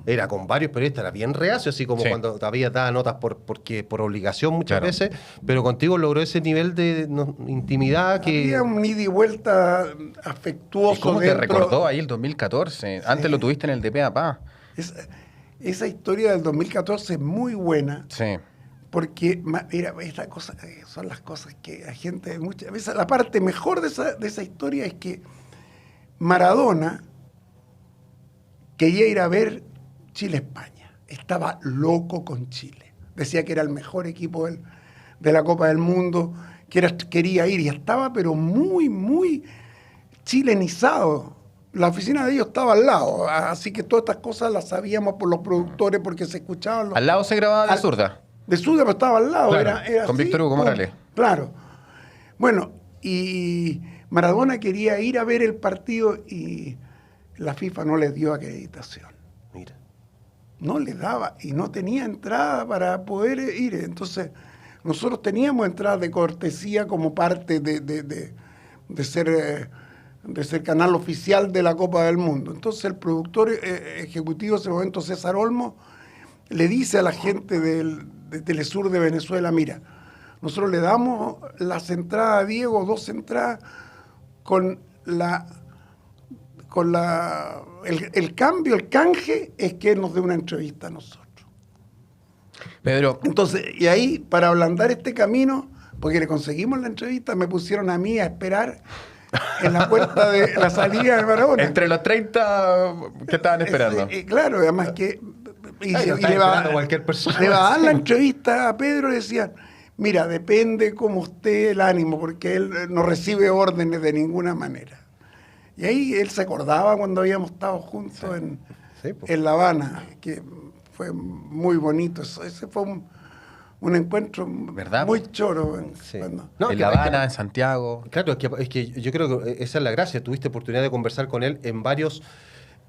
era con varios periodistas, era bien reacio, así como Sí. cuando todavía daba notas por obligación muchas Claro. veces, pero contigo logró ese nivel de intimidad que... Había un ida y vuelta afectuoso ¿Y cómo te dentro. recordó ahí el 2014? Antes lo tuviste en el de pe a pa. Esa historia del 2014 es muy buena. Sí. Porque, mira, esta cosa, son las cosas que la gente muchas veces, la parte mejor de esa historia es que Maradona quería ir a ver Chile-España. Estaba loco con Chile. Decía que era el mejor equipo de la Copa del Mundo, quería ir y estaba pero muy, muy chilenizado. La oficina de ellos estaba al lado, así que todas estas cosas las sabíamos por los productores porque se escuchaban los... Al lado se grababa de zurda. De Suda, pero estaba al lado. Claro, era con así, Víctor Hugo Morales. Claro. Bueno, y Maradona quería ir a ver el partido y la FIFA no le dio acreditación. Mira. No le daba y no tenía entrada para poder ir. Entonces, nosotros teníamos entradas de cortesía como parte de ser canal oficial de la Copa del Mundo. Entonces, el productor ejecutivo de ese momento, César Olmo, le dice a la gente de Telesur de Venezuela, mira, nosotros le damos las entradas a Diego, 2 entradas, con el cambio, el canje, es que él nos dé una entrevista a nosotros. Pedro, Entonces, y ahí, para ablandar este camino, porque le conseguimos la entrevista, me pusieron a mí a esperar en la puerta de la salida de Maradona. entre los 30 que estaban esperando. Claro, además que... Y Ay, lo está esperando cualquier persona. le va a dar la entrevista a Pedro y decían, mira, depende cómo esté el ánimo, porque él no recibe órdenes de ninguna manera. Y ahí él se acordaba cuando habíamos estado juntos Sí, pues. en La Habana, que fue muy bonito. Ese fue un encuentro ¿Verdad? muy choro. Sí. Cuando- No, en que- La es que- Habana, en Santiago. Claro, es que yo creo que esa es la gracia. Tuviste oportunidad de conversar con él en varios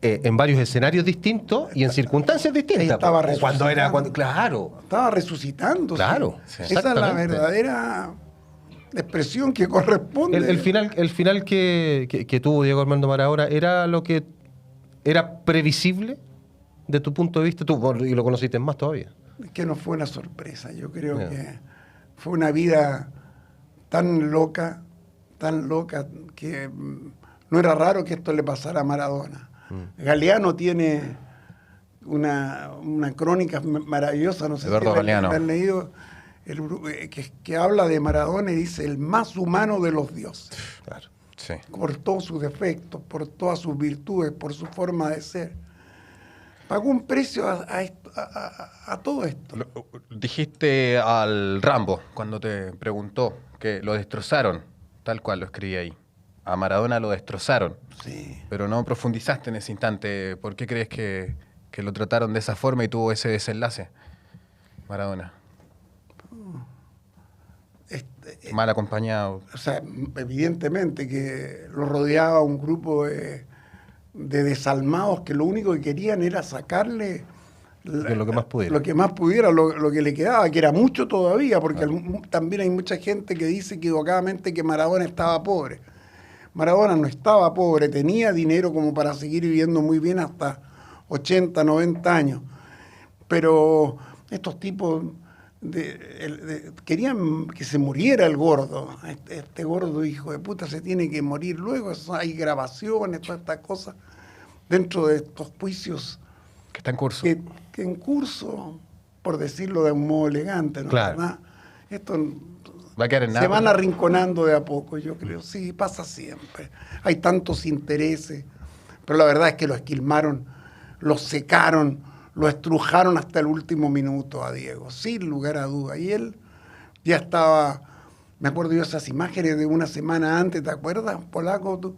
escenarios distintos y en circunstancias distintas. Ahí estaba O cuando era, resucitando. claro. Estaba resucitando. Claro, sí. sí. Esa es la Exactamente. verdadera expresión que corresponde. El final que tuvo Diego Armando Maradona era lo que era previsible de tu punto de vista, y lo conociste más todavía. Que no fue una sorpresa. Yo creo Ya. que fue una vida tan loca, que no era raro que esto le pasara a Maradona. Galeano tiene una crónica maravillosa, no sé Eduardo si Galeano. la han leído, que habla de Maradona y dice el más humano de los dioses, Claro. Sí. por todos sus defectos, por todas sus virtudes, por su forma de ser. Pagó un precio a todo esto. Dijiste al Rambo cuando te preguntó que lo destrozaron, tal cual lo escribí ahí. A Maradona lo destrozaron, Sí. pero no profundizaste en ese instante. ¿Por qué crees que lo trataron de esa forma y tuvo ese desenlace, Maradona? Mal acompañado. O sea, evidentemente que lo rodeaba un grupo de desalmados que lo único que querían era sacarle Lo que más pudiera. lo que más pudiera, lo que le quedaba, que era mucho todavía, porque también hay mucha gente que dice equivocadamente que Maradona estaba pobre. Maradona no estaba pobre, tenía dinero como para seguir viviendo muy bien hasta 80, 90 años. Pero estos tipos querían que se muriera el gordo. Este gordo hijo de puta se tiene que morir luego. Hay grabaciones, todas estas cosas, dentro de estos juicios Que está en curso. que en curso, por decirlo de un modo elegante, ¿no? Claro. ¿Verdad? Esto Va a quedar en nada. se van arrinconando de a poco, yo creo. Sí, pasa siempre. Hay tantos intereses, pero la verdad es que lo esquilmaron, lo secaron, lo estrujaron hasta el último minuto a Diego, sin lugar a duda. Y él ya estaba, me acuerdo yo esas imágenes de una semana antes, ¿te acuerdas, Polaco? Tú,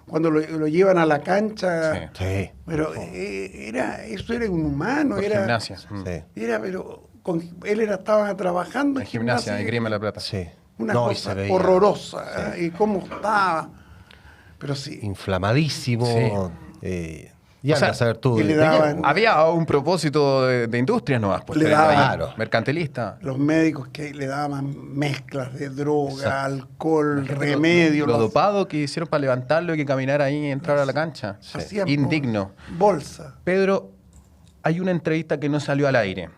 cuando lo llevan a la cancha. Sí. Sí. Pero eso era inhumano, Por era, gimnasia. Sí. pero él estaba trabajando En gimnasia, de Grima La Plata. Sí. una No, y cosa se veía horrorosa, y cómo estaba. Pero sí, inflamadísimo. Sí. Y O sea, anda a saber tú. y le de daban- qué. Había un propósito de industrias nuevas. Pues, Le tremendo daban- ahí. Claro. Mercantilista. los médicos que le daban mezclas de droga, Exacto. alcohol, remedios, Lo los dopado que hicieron para levantarlo y que caminara ahí y entrar a la cancha. hacían Indigno. bolsa. Pedro, hay una entrevista que no salió al aire.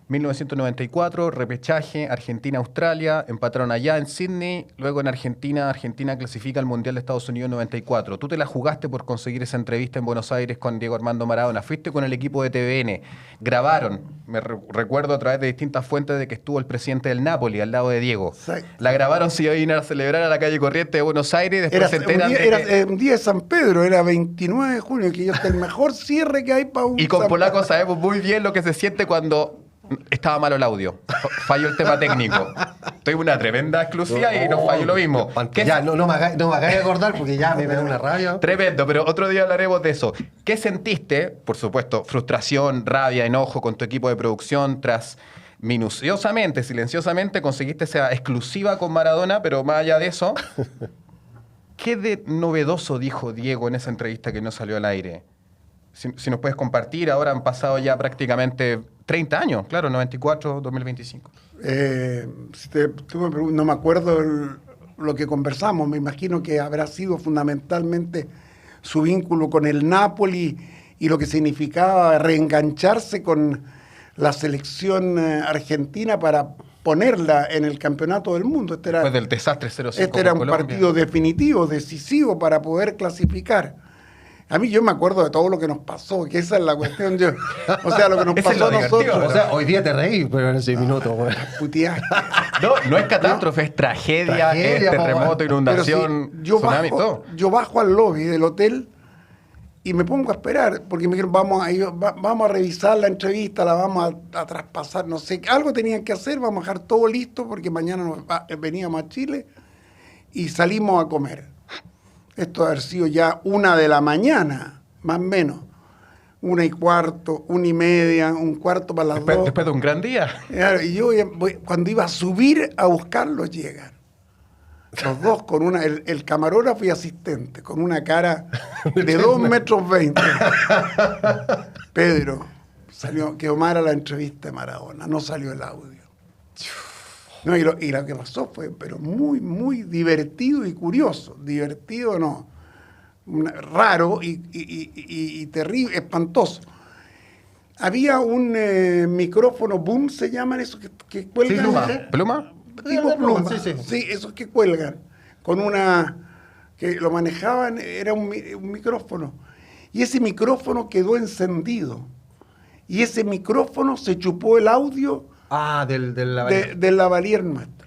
1994, repechaje, Argentina-Australia, empataron allá en Sydney, luego en Argentina clasifica al Mundial de Estados Unidos 94. Tú te la jugaste por conseguir esa entrevista en Buenos Aires con Diego Armando Maradona, fuiste con el equipo de TVN, grabaron, recuerdo a través de distintas fuentes de que estuvo el presidente del Napoli al lado de Diego. Exacto. La grabaron si iba a ir a celebrar a la calle Corrientes de Buenos Aires, después se enteran era un día de San Pedro, era 29 de junio, que es el mejor cierre que hay para un... Y con San Polaco Pedro. sabemos muy bien lo que se siente cuando estaba malo el audio. Falló el tema técnico. Tuvimos una tremenda exclusiva y nos falló lo mismo. Ya, no me hagáis acordar porque ya me da una rabia. Tremendo, pero otro día hablaremos de eso. ¿Qué sentiste? Por supuesto, frustración, rabia, enojo con tu equipo de producción tras minuciosamente, silenciosamente conseguiste esa exclusiva con Maradona, pero más allá de eso, ¿qué de novedoso dijo Diego en esa entrevista que no salió al aire? Si nos puedes compartir, ahora han pasado ya prácticamente 30 años, claro, 94, 2025. Tú me preguntas, no me acuerdo lo que conversamos, me imagino que habrá sido fundamentalmente su vínculo con el Napoli y lo que significaba reengancharse con la selección argentina para ponerla en el campeonato del mundo. Después del desastre 0-5 Este era con un Colombia. partido definitivo, decisivo para poder clasificar. A mí yo me acuerdo de todo lo que nos pasó, que esa es la cuestión. O sea, lo que nos Ese es pasó lo a nosotros. divertido, O sea, hoy día te reí, pero en ese minuto, güey. Puteaje. No es catástrofe, es tragedia, Tragedia, es terremoto, Pero inundación, sí, yo tsunami, todo. bajo al lobby del hotel y me pongo a esperar, porque me dijeron, vamos a revisar la entrevista, la vamos a traspasar, no sé, algo tenían que hacer, vamos a dejar todo listo, porque mañana veníamos a Chile y salimos a comer. Esto debe haber sido ya 1 de la mañana, más o menos. 1:15, 1:30, 1:15 para las 2. Después de un gran día. Claro, y yo cuando iba a subir a buscarlos, llegan. Los dos con una, el camarógrafo y asistente, con una cara de 2,20 metros. Pedro, quedó mala la entrevista de Maradona, no salió el audio. No, y lo que pasó fue, pero muy, muy divertido y curioso. Divertido no, raro y terrible, espantoso. Había un micrófono boom, se llaman esos que cuelgan. ¿Pluma? Tipo pluma. Sí, sí. Sí, esos que cuelgan. Con una... que lo manejaban, era un micrófono. Y ese micrófono quedó encendido. Y ese micrófono se chupó el audio del lavalier nuestro.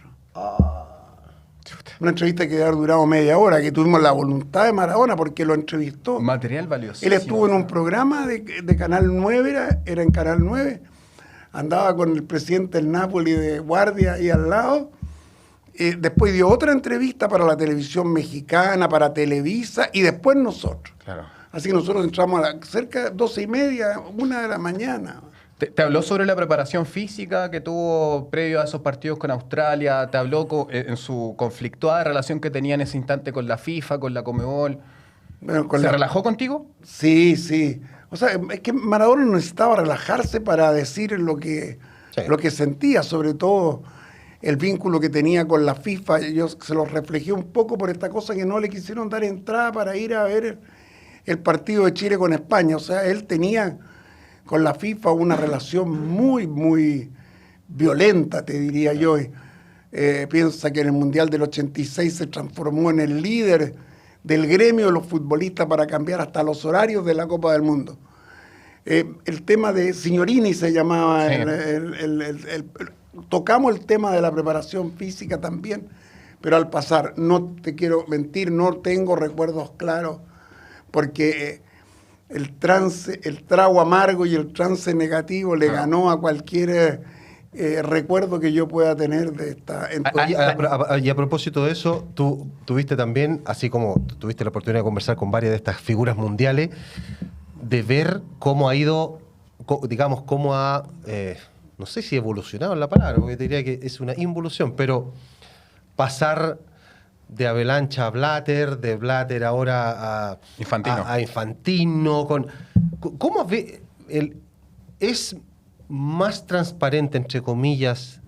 Una entrevista que debe haber durado media hora, que tuvimos la voluntad de Maradona porque lo entrevistó. Material valioso. Él estuvo en un programa de Canal 9, era en Canal 9, andaba con el presidente del Napoli de guardia ahí al lado. Después dio otra entrevista para la televisión mexicana, para Televisa, y después nosotros. Claro. Así que nosotros entramos cerca de 12:30, 1 de la mañana. ¿Te habló sobre la preparación física que tuvo previo a esos partidos con Australia? ¿Te habló en su conflictuada relación que tenía en ese instante con la FIFA, con la Conmebol? Bueno, ¿Relajó contigo? Sí, sí. O sea, es que Maradona necesitaba relajarse para decir lo que sentía, sobre todo el vínculo que tenía con la FIFA. Yo se lo reflejé un poco por esta cosa que no le quisieron dar entrada para ir a ver el partido de Chile con España. O sea, él tenía con la FIFA una relación muy, muy violenta, te diría yo. Piensa que en el Mundial del 86 se transformó en el líder del gremio de los futbolistas para cambiar hasta los horarios de la Copa del Mundo. El tema de Signorini se llamaba, Sí. tocamos el tema de la preparación física también, pero al pasar, no te quiero mentir, no tengo recuerdos claros, porque el trago amargo y el trance negativo le ganó a cualquier recuerdo que yo pueda tener de esta... Y a propósito de eso, tú tuviste también, así como tuviste la oportunidad de conversar con varias de estas figuras mundiales, de ver cómo ha ido, digamos, cómo ha, no sé si evolucionado es la palabra, porque te diría que es una involución, pero pasar de Avalanche a Blatter, de Blatter ahora a Infantino. a Infantino. ¿Cómo ve es más transparente, entre comillas,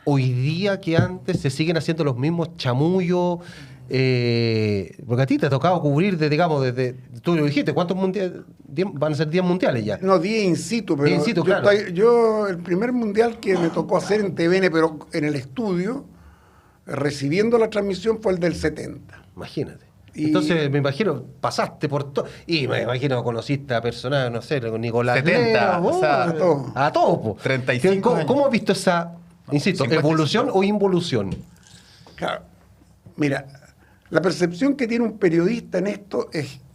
hoy día que antes? ¿Se siguen haciendo los mismos chamullos? Porque a ti te ha tocado cubrir, desde, tú lo dijiste, ¿cuántos mundiales? Van a ser 10 mundiales ya. No, 10 in situ, pero 10 in situ, yo, claro. yo el primer mundial que me tocó hacer en TVN, pero en el estudio, recibiendo la transmisión, fue el del 70. Imagínate. Y- Entonces, me imagino, pasaste por todo. Y me imagino, conociste a personas, no sé, con Nicolás 70, Leo, o sea, a todos. a todos, po. 35 años. ¿Cómo has visto esa, insisto, 55. evolución o involución? Claro. Mira, la percepción que tiene un periodista en esto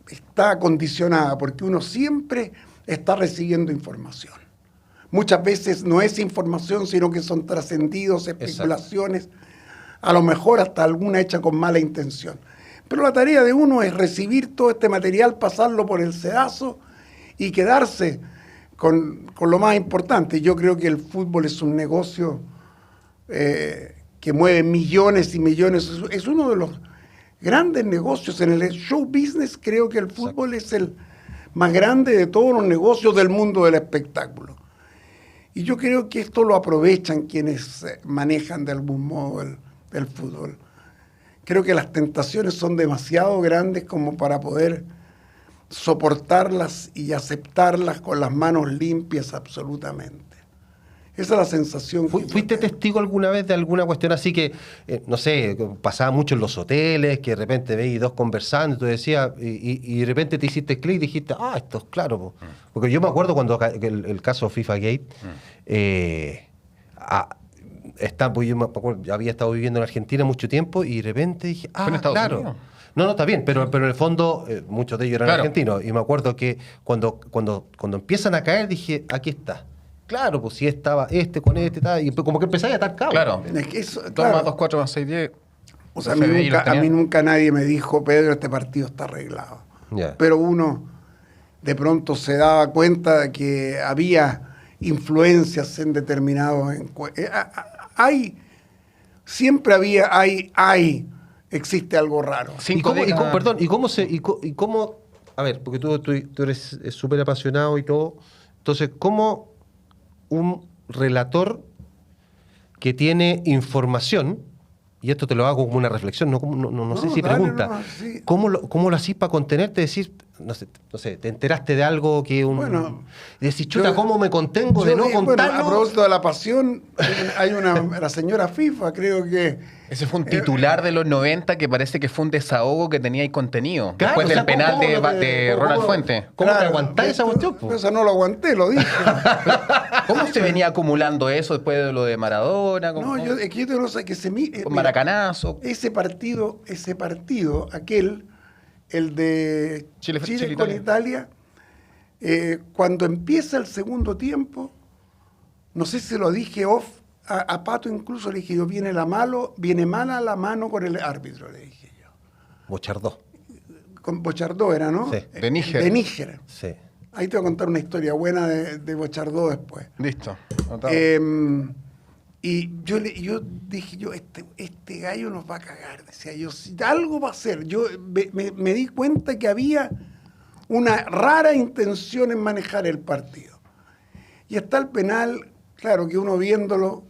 está condicionada porque uno siempre está recibiendo información. Muchas veces no es información, sino que son trascendidos, especulaciones, a lo mejor hasta alguna hecha con mala intención. Pero la tarea de uno es recibir todo este material, pasarlo por el sedazo y quedarse con lo más importante. Yo creo que el fútbol es un negocio que mueve millones y millones. Es uno de los grandes negocios. En el show business creo que el fútbol es el más grande de todos los negocios del mundo del espectáculo. Y yo creo que esto lo aprovechan quienes manejan de algún modo el fútbol. Creo que las tentaciones son demasiado grandes como para poder soportarlas y aceptarlas con las manos limpias absolutamente. Esa es la sensación. que yo ¿Fuiste tengo. testigo alguna vez de alguna cuestión así que, no sé, pasaba mucho en los hoteles, que de repente veis dos conversando y tú decías, y de repente te hiciste clic y dijiste, esto es claro, po. Porque yo me acuerdo cuando el caso FIFA Gate, pues yo me acuerdo, yo había estado viviendo en Argentina mucho tiempo y de repente dije, ¿Fue en Estados claro. Unidos? No, está bien, pero en el fondo muchos de ellos eran Claro. argentinos. Y me acuerdo que cuando empiezan a caer dije, aquí está. Claro, pues si estaba con tal, y como que empezáis a atar cabos. Claro. Es que eso, 2 claro, más 2, 4 más 6, 10. o sea, a mí nunca nadie me dijo, Pedro, este partido está arreglado. Ya. Pero uno de pronto se daba cuenta de que había influencias en determinados existe algo raro. ¿Cómo, a ver, porque tú eres súper apasionado y todo, entonces, ¿cómo un relator que tiene información, y esto te lo hago como una reflexión, no sé si dale, pregunta, no, sí. ¿cómo lo hacís para contenerte, decir, no sé, te enteraste de algo que Bueno, y decís, chuta, yo- ¿cómo me contengo de no Bueno, contarlo? a propósito de la pasión, hay la señora FIFA, creo que... Ese fue un titular de los 90 que parece que fue un desahogo que tenía ahí contenido. Claro, después o sea, del penal ¿cómo de Ronald cómo- Fuentes. ¿Cómo te aguantáis esa cuestión, po? Eso no lo aguanté, lo dije. ¿Cómo se venía acumulando eso después de lo de Maradona? No, es que yo no sé que Con Maracanazo. ese partido, aquel, el de Chile, con Italia, cuando empieza el segundo tiempo, no sé si lo dije off, a Pato incluso le dije yo, viene mala la mano con el árbitro, le dije yo. Bochardó. Con Bochardó era, ¿no? Sí. De Níger. De Níger. Sí. Ahí te voy a contar una historia buena de Bochardó después. Listo. Anotado. Y yo dije, este gallo nos va a cagar. Decía yo, si algo va a hacer. Yo me di cuenta que había una rara intención en manejar el partido. Y está el penal, claro que uno viéndolo,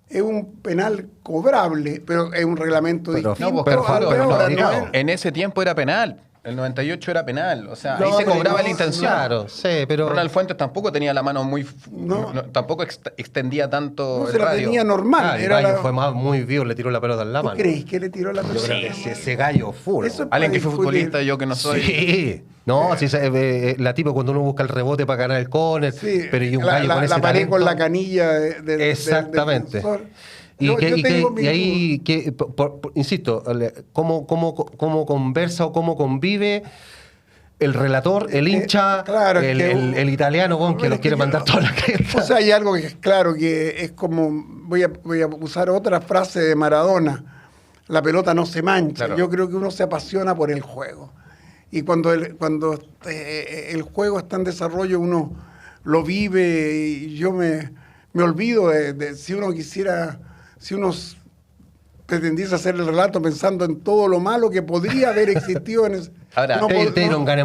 es un penal cobrable, pero es un reglamento Pero- distinto. No, pues, al claro, de ahora, no, ¿no? en ese tiempo era penal. El 98 era penal. O sea, ahí No, se pero cobraba no, la intención. Claro, sí, pero... Ronald Fuentes tampoco tenía la mano muy... No. tampoco extendía tanto No el se la radio. tenía normal. el era gallo la- fue muy vivo, le tiró la pelota en la ¿Tú mano. crees que le tiró la Yo pelota? creo que ese gallo full. Eso es Alguien que para fue discutir. futbolista, yo que no soy... Sí. No, sí, la tipo cuando uno busca el rebote para ganar el córner, Sí, pero y un gallo con ese la pared talento. con la canilla del Exactamente. defensor. Y Yo ahí, insisto, ¿cómo conversa o cómo convive el relator, el hincha, claro, es que- el italiano que Bueno, los es quiere que mandar toda la cresta? O sea, hay algo que es claro, que es como, voy a usar otra frase de Maradona, la pelota no se mancha. Claro. Yo creo que uno se apasiona por el juego. Y cuando el juego está en desarrollo, uno lo vive y yo me olvido de si uno quisiera, si uno pretendiese hacer el relato pensando en todo lo malo que podría haber existido en ese... Ahora, no Te pod- dieron no- ganas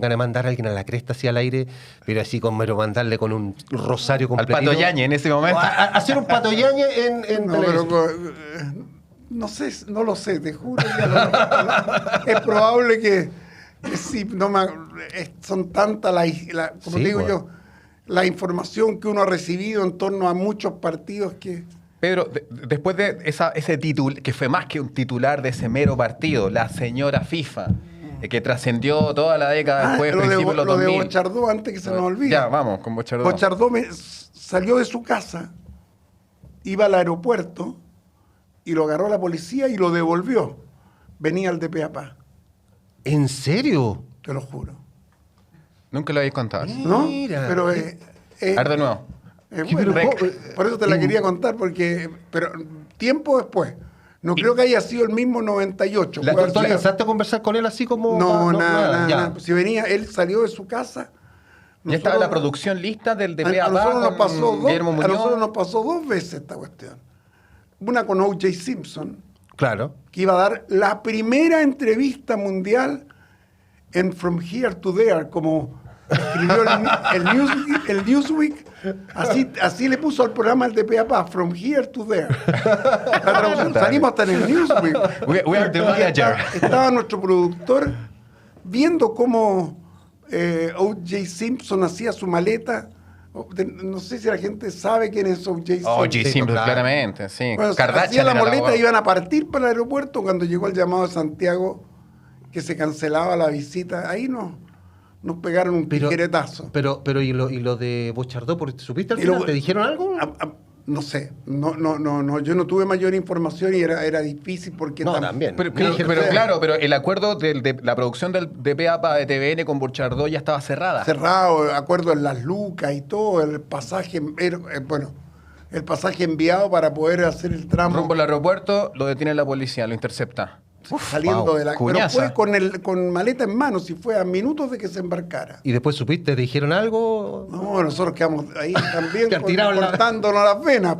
de mandar a alguien a la cresta así al aire, pero así como mandarle con un rosario Al completo. Pato Yañez en ese momento. Hacer un Pato Yañez en No, pero, televisión. No sé, no lo sé, te juro. Es probable que sí, son tantas como Sí, te digo pues. yo, la información que uno ha recibido en torno a muchos partidos que... Pedro, después de ese título, que fue más que un titular de ese mero partido, la señora FIFA, que trascendió toda la década después, principios de los lo de 2000. Bochardó, antes que se nos olvide. Ya, vamos, con Bochardó. Bochardó salió de su casa, iba al aeropuerto y lo agarró la policía y lo devolvió. Venía al DPAPA, ¿En serio? te lo juro. Nunca lo habéis contado. ¿No? Mira. Pero A ver de nuevo. bueno, pero por eso te la quería contar, pero tiempo después. No creo que haya sido el mismo 98. ¿La Puede haber ¿Tú sido- alcanzaste a conversar con él así como...? No, nada. ya. Si venía, él salió de su casa. Ya estaba la nosotros- producción lista del A DPAPA nosotros nos con pasó Guillermo a Muñoz. nosotros nos pasó 2 veces esta cuestión. Una con O.J. Simpson, Claro. que iba a dar la primera entrevista mundial en From Here to There, como escribió el Newsweek, así le puso al programa el DPAPA, From Here to There. La traducción, salimos hasta en el Newsweek. We are the Y manager. estaba nuestro productor viendo cómo O.J. Simpson hacía su maleta. No sé si la gente sabe quién es O.J. Simpson. Oye, Sí, Simpson, claro. claramente, sí. Bueno, Kardashian hacía la era maleta abogada. y iban a partir para el aeropuerto cuando llegó el llamado de Santiago que se cancelaba la visita. Ahí nos pegaron un tijeretazo. Pero ¿y lo de Bochardó? ¿Supiste al Y final? luego- ¿Te dijeron algo? No sé, no, yo no tuve mayor información y era difícil porque... No, también. Pero Dije, claro, pero el acuerdo de la producción del DPAPA de TVN con Bochardó ya estaba cerrada. cerrado, acuerdo en las lucas y todo, el pasaje, el pasaje enviado para poder hacer el tramo Rumbo al aeropuerto, lo detiene la policía, lo intercepta. saliendo wow, de la... Pero cuñaza. fue con maleta en mano, si fue a minutos de que se embarcara. ¿Y después supiste? ¿Te dijeron algo? No, nosotros quedamos ahí también Que han tirado la- cortándonos las venas.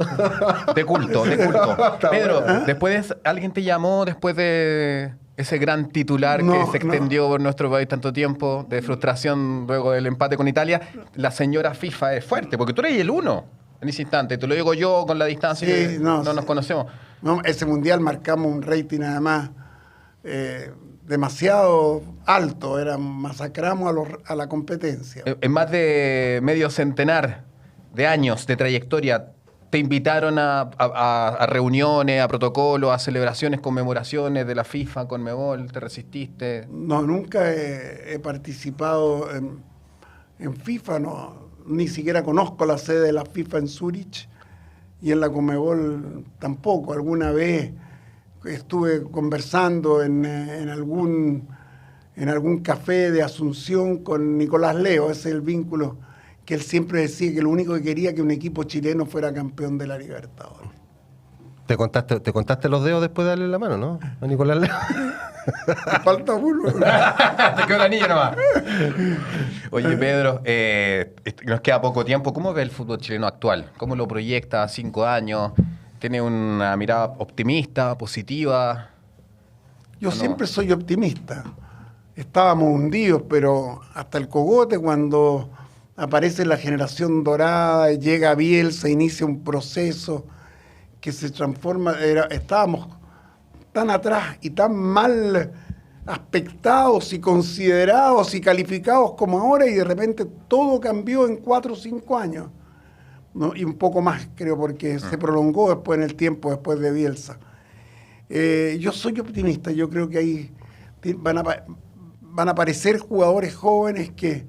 De culto, de culto. Pedro, después alguien te llamó después de ese gran titular No, que se extendió por nuestro país tanto tiempo, de frustración luego del empate con Italia. La señora FIFA es fuerte, porque tú eres el uno en ese instante. Te lo digo yo con la distancia, Sí, que no, no sí. nos conocemos. No, ese mundial marcamos un rating además demasiado alto, masacramos a la competencia. En más de medio centenar de años de trayectoria, te invitaron a reuniones, a protocolos, a celebraciones, conmemoraciones de la FIFA, Conmebol, te resististe. No, nunca he participado en FIFA, ni siquiera conozco la sede de la FIFA en Zurich y en la Conmebol tampoco. Alguna vez estuve conversando en algún café de Asunción con Nicolás Leo, ese es el vínculo que él siempre decía que lo único que quería que un equipo chileno fuera campeón de la Libertadores. ¿Te contaste los dedos después de darle la mano, no? A Nicolás Leo. Falta uno. Te quedó el anillo nomás. Oye, Pedro, nos queda poco tiempo. ¿Cómo ve el fútbol chileno actual? ¿Cómo lo proyecta a 5 años? ¿Tiene una mirada optimista, positiva? Yo ¿O no? siempre soy optimista. Estábamos hundidos, pero hasta el cogote cuando aparece la generación dorada, llega Bielsa, inicia un proceso que se transforma. Estábamos tan atrás y tan mal aspectados y considerados y calificados como ahora y de repente todo cambió en 4 o 5 años. ¿No? Y un poco más, creo, porque se prolongó después en el tiempo, después de Bielsa. Yo soy optimista, yo creo que ahí van a aparecer jugadores jóvenes que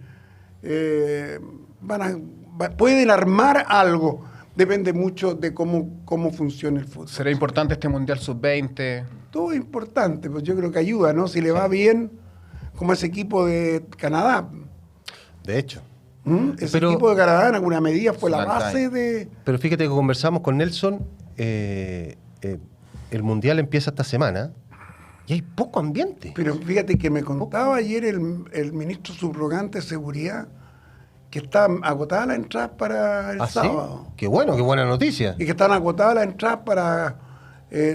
pueden armar algo. Depende mucho de cómo funciona el fútbol. ¿Será importante este Mundial Sub-20? Todo es importante, pues yo creo que ayuda, ¿no? Si le va bien, como ese equipo de Canadá. De hecho. Ese Pero- equipo de Canadá en alguna medida fue la Valentine. base de... Pero fíjate que conversamos con Nelson, el Mundial empieza esta semana y hay poco ambiente. Pero fíjate que me contaba ayer el ministro subrogante de Seguridad que está agotada la entrada para el ¿Ah, sí? sábado. Qué bueno, qué buena noticia. Y que están agotadas las entradas para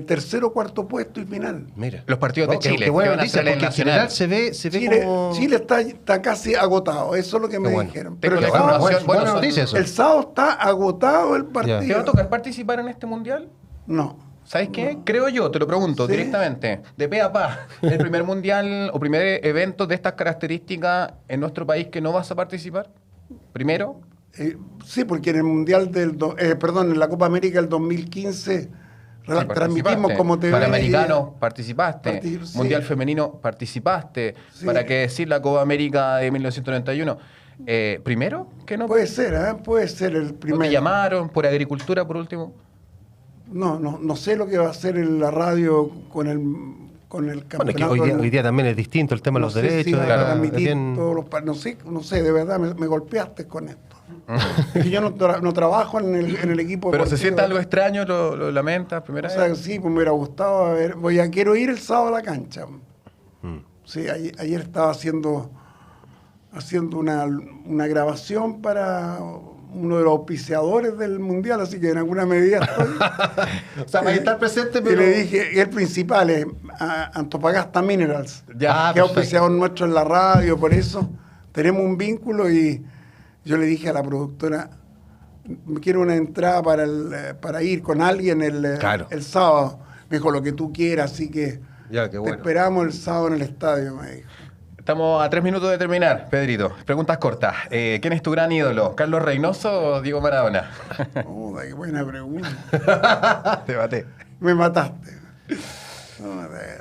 tercero, cuarto puesto y final. Mira. Los partidos de Chile, Qué buena que van a noticia, ser en porque en Nacional. general se ve como... Chile está casi agotado, eso es lo que me bueno. dijeron. Pero Pero la el sábado, información, buena noticia eso. el sábado está agotado el partido. Ya. ¿Te va a tocar participar en este Mundial? No. ¿Sabes qué? Creo yo, te lo pregunto Sí. directamente, de pe a pa, el primer mundial o primer evento de estas características en nuestro país que no vas a participar. Primero, Sí, porque en el Mundial en la Copa América del 2015 transmitimos participaste. como TV. Panamericano, participaste. Sí. Mundial femenino, participaste. Sí. ¿Para qué decir la Copa América de 1991? ¿Primero? ¿Que no? Puede ser, ¿eh? Puede ser el ¿No te primero. llamaron por agricultura, por último? No sé lo que va a hacer en la radio con el Bueno, es que campeonato. hoy día también es distinto el tema de los No sé si derechos. van a claro, transmitir es bien- todos los no sé, de verdad, me golpeaste con esto. Es que yo no trabajo en el equipo Pero se deportivo. siente algo extraño, lo lamentas, primera O sea, vez. sí, pues me hubiera gustado quiero ir el sábado a la cancha. Sí, ayer estaba haciendo una grabación para uno de los auspiciadores del Mundial, así que en alguna medida estoy. O sea, va a estar presente, Y pero... le dije, el principal es Antofagasta Minerals, Ya, que es perfecto. auspiciador nuestro en la radio, por eso tenemos un vínculo y yo le dije a la productora, quiero una entrada para ir con alguien Claro. el sábado. Me dijo, lo que tú quieras, así que Ya, qué te bueno. esperamos el sábado en el estadio, me dijo. Estamos a 3 minutos de terminar, Pedrito. Preguntas cortas. ¿Quién es tu gran ídolo? ¿Carlos Reynoso o Diego Maradona? Qué buena pregunta. Te maté. Me mataste.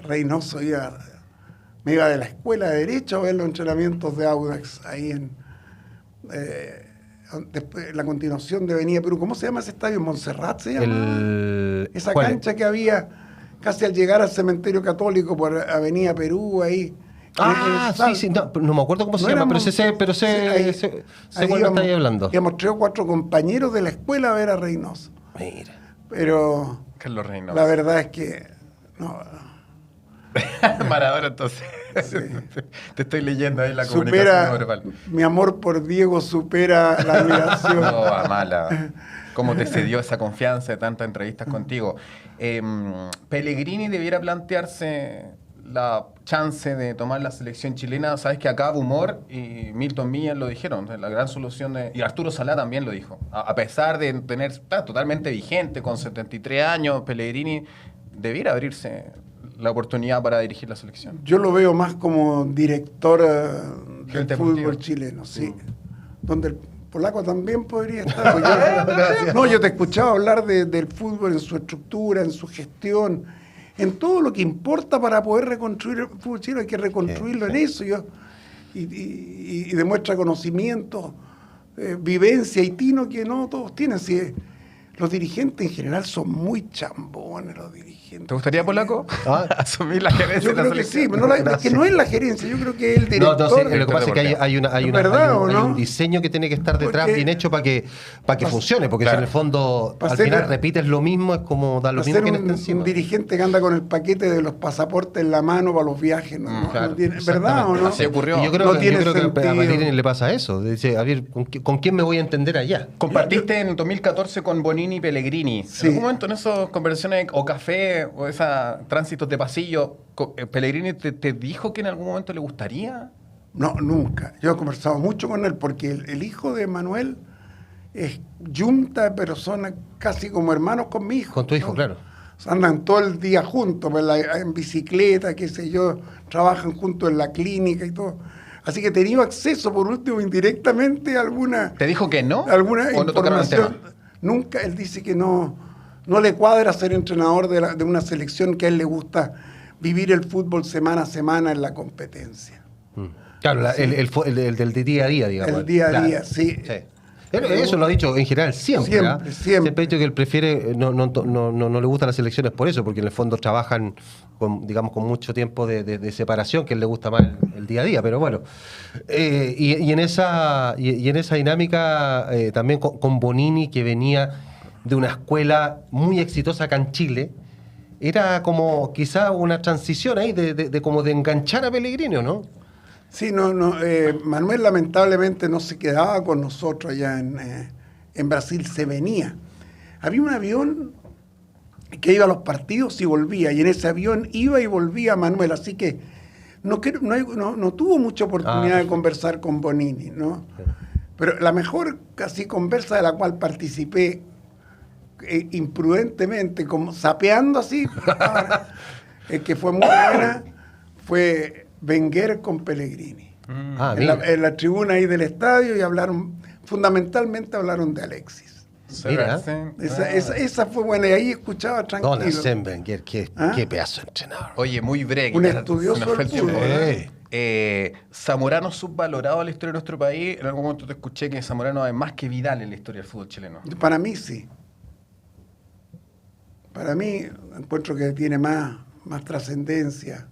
Reynoso me iba de la escuela de Derecho a ver los entrenamientos de Audax ahí después, la continuación de Avenida Perú. ¿Cómo se llama ese estadio? ¿Montserrat se llama? Esa ¿Cuál es? cancha que había casi al llegar al cementerio católico por Avenida Perú ahí. Sí, no me acuerdo cómo se No llama, éramos- pero sé sí, sé cuál íbamos- estáis hablando. Íbamos 3 o 4 compañeros de la escuela a ver a Reynoso. Mira. Pero Carlos Reynoso. la verdad es que no, Maradona, entonces. Te estoy leyendo ahí la comunicación no verbal. mi amor por Diego supera la admiración. No, Amala. ¿Cómo te cedió esa confianza de tantas entrevistas contigo? Pellegrini debiera plantearse la chance de tomar la selección chilena. Sabes que acá Bumor y Milton Millas lo dijeron, la gran solución y Arturo Salá también lo dijo. A pesar de estar totalmente vigente, con 73 años, Pellegrini debiera abrirse la oportunidad para dirigir la selección. Yo lo veo más como director del Gerente fútbol deportivo. chileno, sí. Donde el polaco también podría estar. Pues yo te escuchaba hablar del fútbol en su estructura, en su gestión, en todo lo que importa para poder reconstruir el fútbol chileno. Hay que reconstruirlo en eso. Y demuestra conocimiento, vivencia y tino que no todos tienen. Si, los dirigentes en general son muy chambones, los dirigentes. ¿Te gustaría, Polaco, Ah. asumir la gerencia Yo de la creo que sí, selección? pero es que no es la gerencia, yo creo que es el director. No, sí, lo que pasa es que hay ¿Verdad o no? un diseño que tiene que estar detrás Porque- bien hecho para que funcione, porque Claro. si en el fondo Pa' al ser- final repites lo mismo, es como dar lo Para mismo ser que está un encima. dirigente que anda con el paquete de los pasaportes en la mano para los viajes, ¿no? claro, No tiene- ¿verdad o no? Así ocurrió. Y yo creo No que, tiene a sentido. Pellegrini le pasa eso. Dice, a ver, ¿con quién me voy a entender allá? Compartiste en 2014 con Bonini y Pellegrini. Sí. En algún momento en esas conversaciones o café o esos tránsitos de pasillo, ¿Pellegrini te dijo que en algún momento le gustaría? No, nunca. Yo he conversado mucho con él porque el hijo de Manuel es yunta de personas casi como hermanos con mi hijo. Con tu hijo, ¿no? claro. O sea, andan todo el día juntos, pues, en bicicleta, qué sé yo, trabajan juntos en la clínica y todo. Así que he tenido acceso, por último, indirectamente a alguna ¿Te dijo que no? alguna ¿O no tocaron el información. tema? Nunca, él dice que no le cuadra ser entrenador de una selección que a él le gusta vivir el fútbol semana a semana en la competencia. Claro, el del día a día, digamos. El día a Claro. día, sí. Eso lo ha dicho en general siempre. Siempre, siempre. Siempre ha dicho que él prefiere, no le gustan las elecciones por eso, porque en el fondo trabajan con mucho tiempo de separación, que él le gusta más el día a día, pero bueno. Y en esa dinámica también con Bonini, que venía de una escuela muy exitosa acá en Chile, era como quizá una transición ahí como de enganchar a Pellegrini, ¿no? Sí, Manuel lamentablemente no se quedaba con nosotros allá en Brasil, se venía. Había un avión que iba a los partidos y volvía, y en ese avión iba y volvía Manuel, así que no tuvo mucha oportunidad de conversar con Bonini, ¿no? Pero la mejor casi conversa de la cual participé imprudentemente, como sapeando así. El que fue muy buena fue Wenger con Pellegrini. En la tribuna ahí del estadio, y fundamentalmente hablaron de Alexis. Mira. Esa fue buena, y ahí escuchaba tranquilo. Don Arsène Wenger, qué pedazo de entrenador. Oye, muy breve. Un estudioso del fútbol. Zamorano subvalorado en la historia de nuestro país. En algún momento te escuché que Zamorano es más que Vidal en la historia del fútbol chileno. Para mí sí. Para mí encuentro que tiene más trascendencia.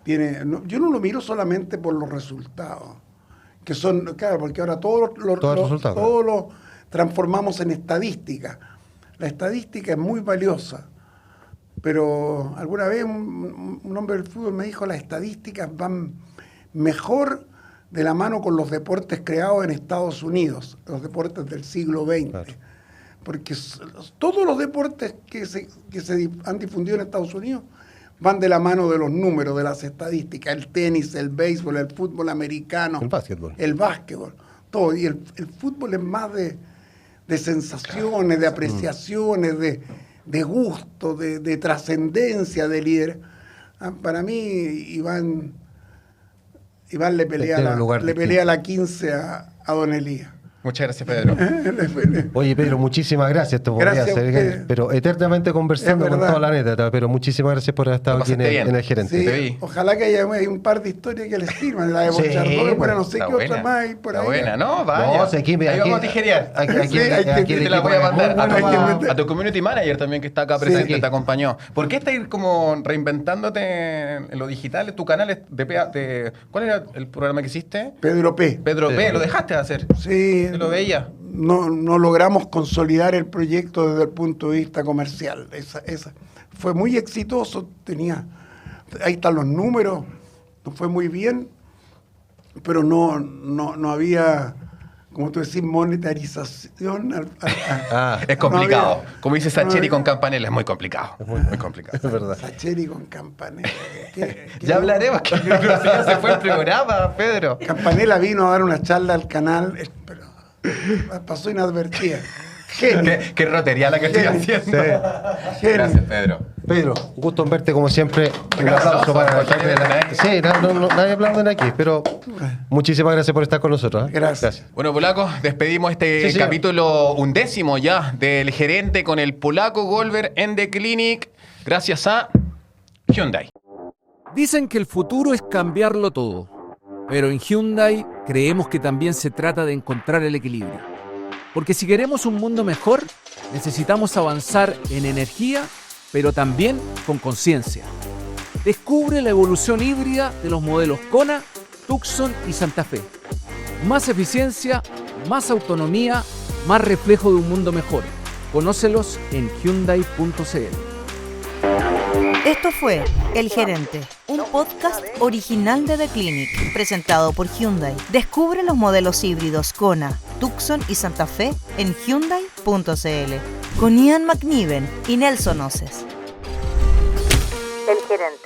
Yo no lo miro solamente por los resultados, que son, claro, porque ahora todos lo transformamos en estadística. La estadística es muy valiosa, pero alguna vez un hombre del fútbol me dijo: las estadísticas van mejor de la mano con los deportes creados en Estados Unidos, los deportes del siglo XX. Claro. Porque todos los deportes que se han difundido en Estados Unidos van de la mano de los números, de las estadísticas: el tenis, el béisbol, el fútbol americano, el básquetbol, todo. Y el fútbol es más de sensaciones, de apreciaciones, de gusto, de trascendencia, de líder. Para mí, Iván le pelea la 15 a Don Elías. Muchas gracias, Pedro. Oye, Pedro, muchísimas gracias. Pero eternamente conversando con toda la anécdota. Pero muchísimas gracias por haber estado aquí en el gerente. Sí, ojalá que haya un par de historias que les sirvan. La de Bochardo, bueno, no sé qué otra más hay por ahí. Está buena, ¿no? Vaya. No, aquí vamos a tijerear. Aquí te la voy a mandar a tu community manager también, que está acá presente, te acompañó. ¿Por qué estás como reinventándote en lo digital? ¿Tu canal de ¿cuál era el programa que hiciste? Pedro P. ¿Lo dejaste de hacer? Sí. ¿Lo veía? No logramos consolidar el proyecto desde el punto de vista comercial. Esa fue muy exitoso, ahí están los números, nos fue muy bien, pero no había, como tú decís, monetarización. Es complicado. Como dice Sacheri con Campanella, es muy complicado. Es muy complicado. Es verdad. Sacheri con Campanella. Ya hablaremos, que ya se fue el programa, Pedro. Campanella vino a dar una charla al canal, pero pasó inadvertida. Genio. Qué rotería la que estoy haciendo. Sí. Gracias, Pedro. Pedro, un gusto en verte como siempre. Un aplauso para la gente. Sí, nadie aplaude aquí, pero muchísimas gracias por estar con nosotros. Gracias. Bueno, Polaco, despedimos este capítulo 11 ya del gerente con el Polaco Golver en The Clinic, gracias a Hyundai. Dicen que el futuro es cambiarlo todo, pero en Hyundai creemos que también se trata de encontrar el equilibrio. Porque si queremos un mundo mejor, necesitamos avanzar en energía, pero también con conciencia. Descubre la evolución híbrida de los modelos Kona, Tucson y Santa Fe. Más eficiencia, más autonomía, más reflejo de un mundo mejor. Conócelos en Hyundai.cl. Esto fue El Gerente, un podcast original de The Clinic, presentado por Hyundai. Descubre los modelos híbridos Kona, Tucson y Santa Fe en Hyundai.cl, con Ian McNiven y Nelson Oces. El Gerente.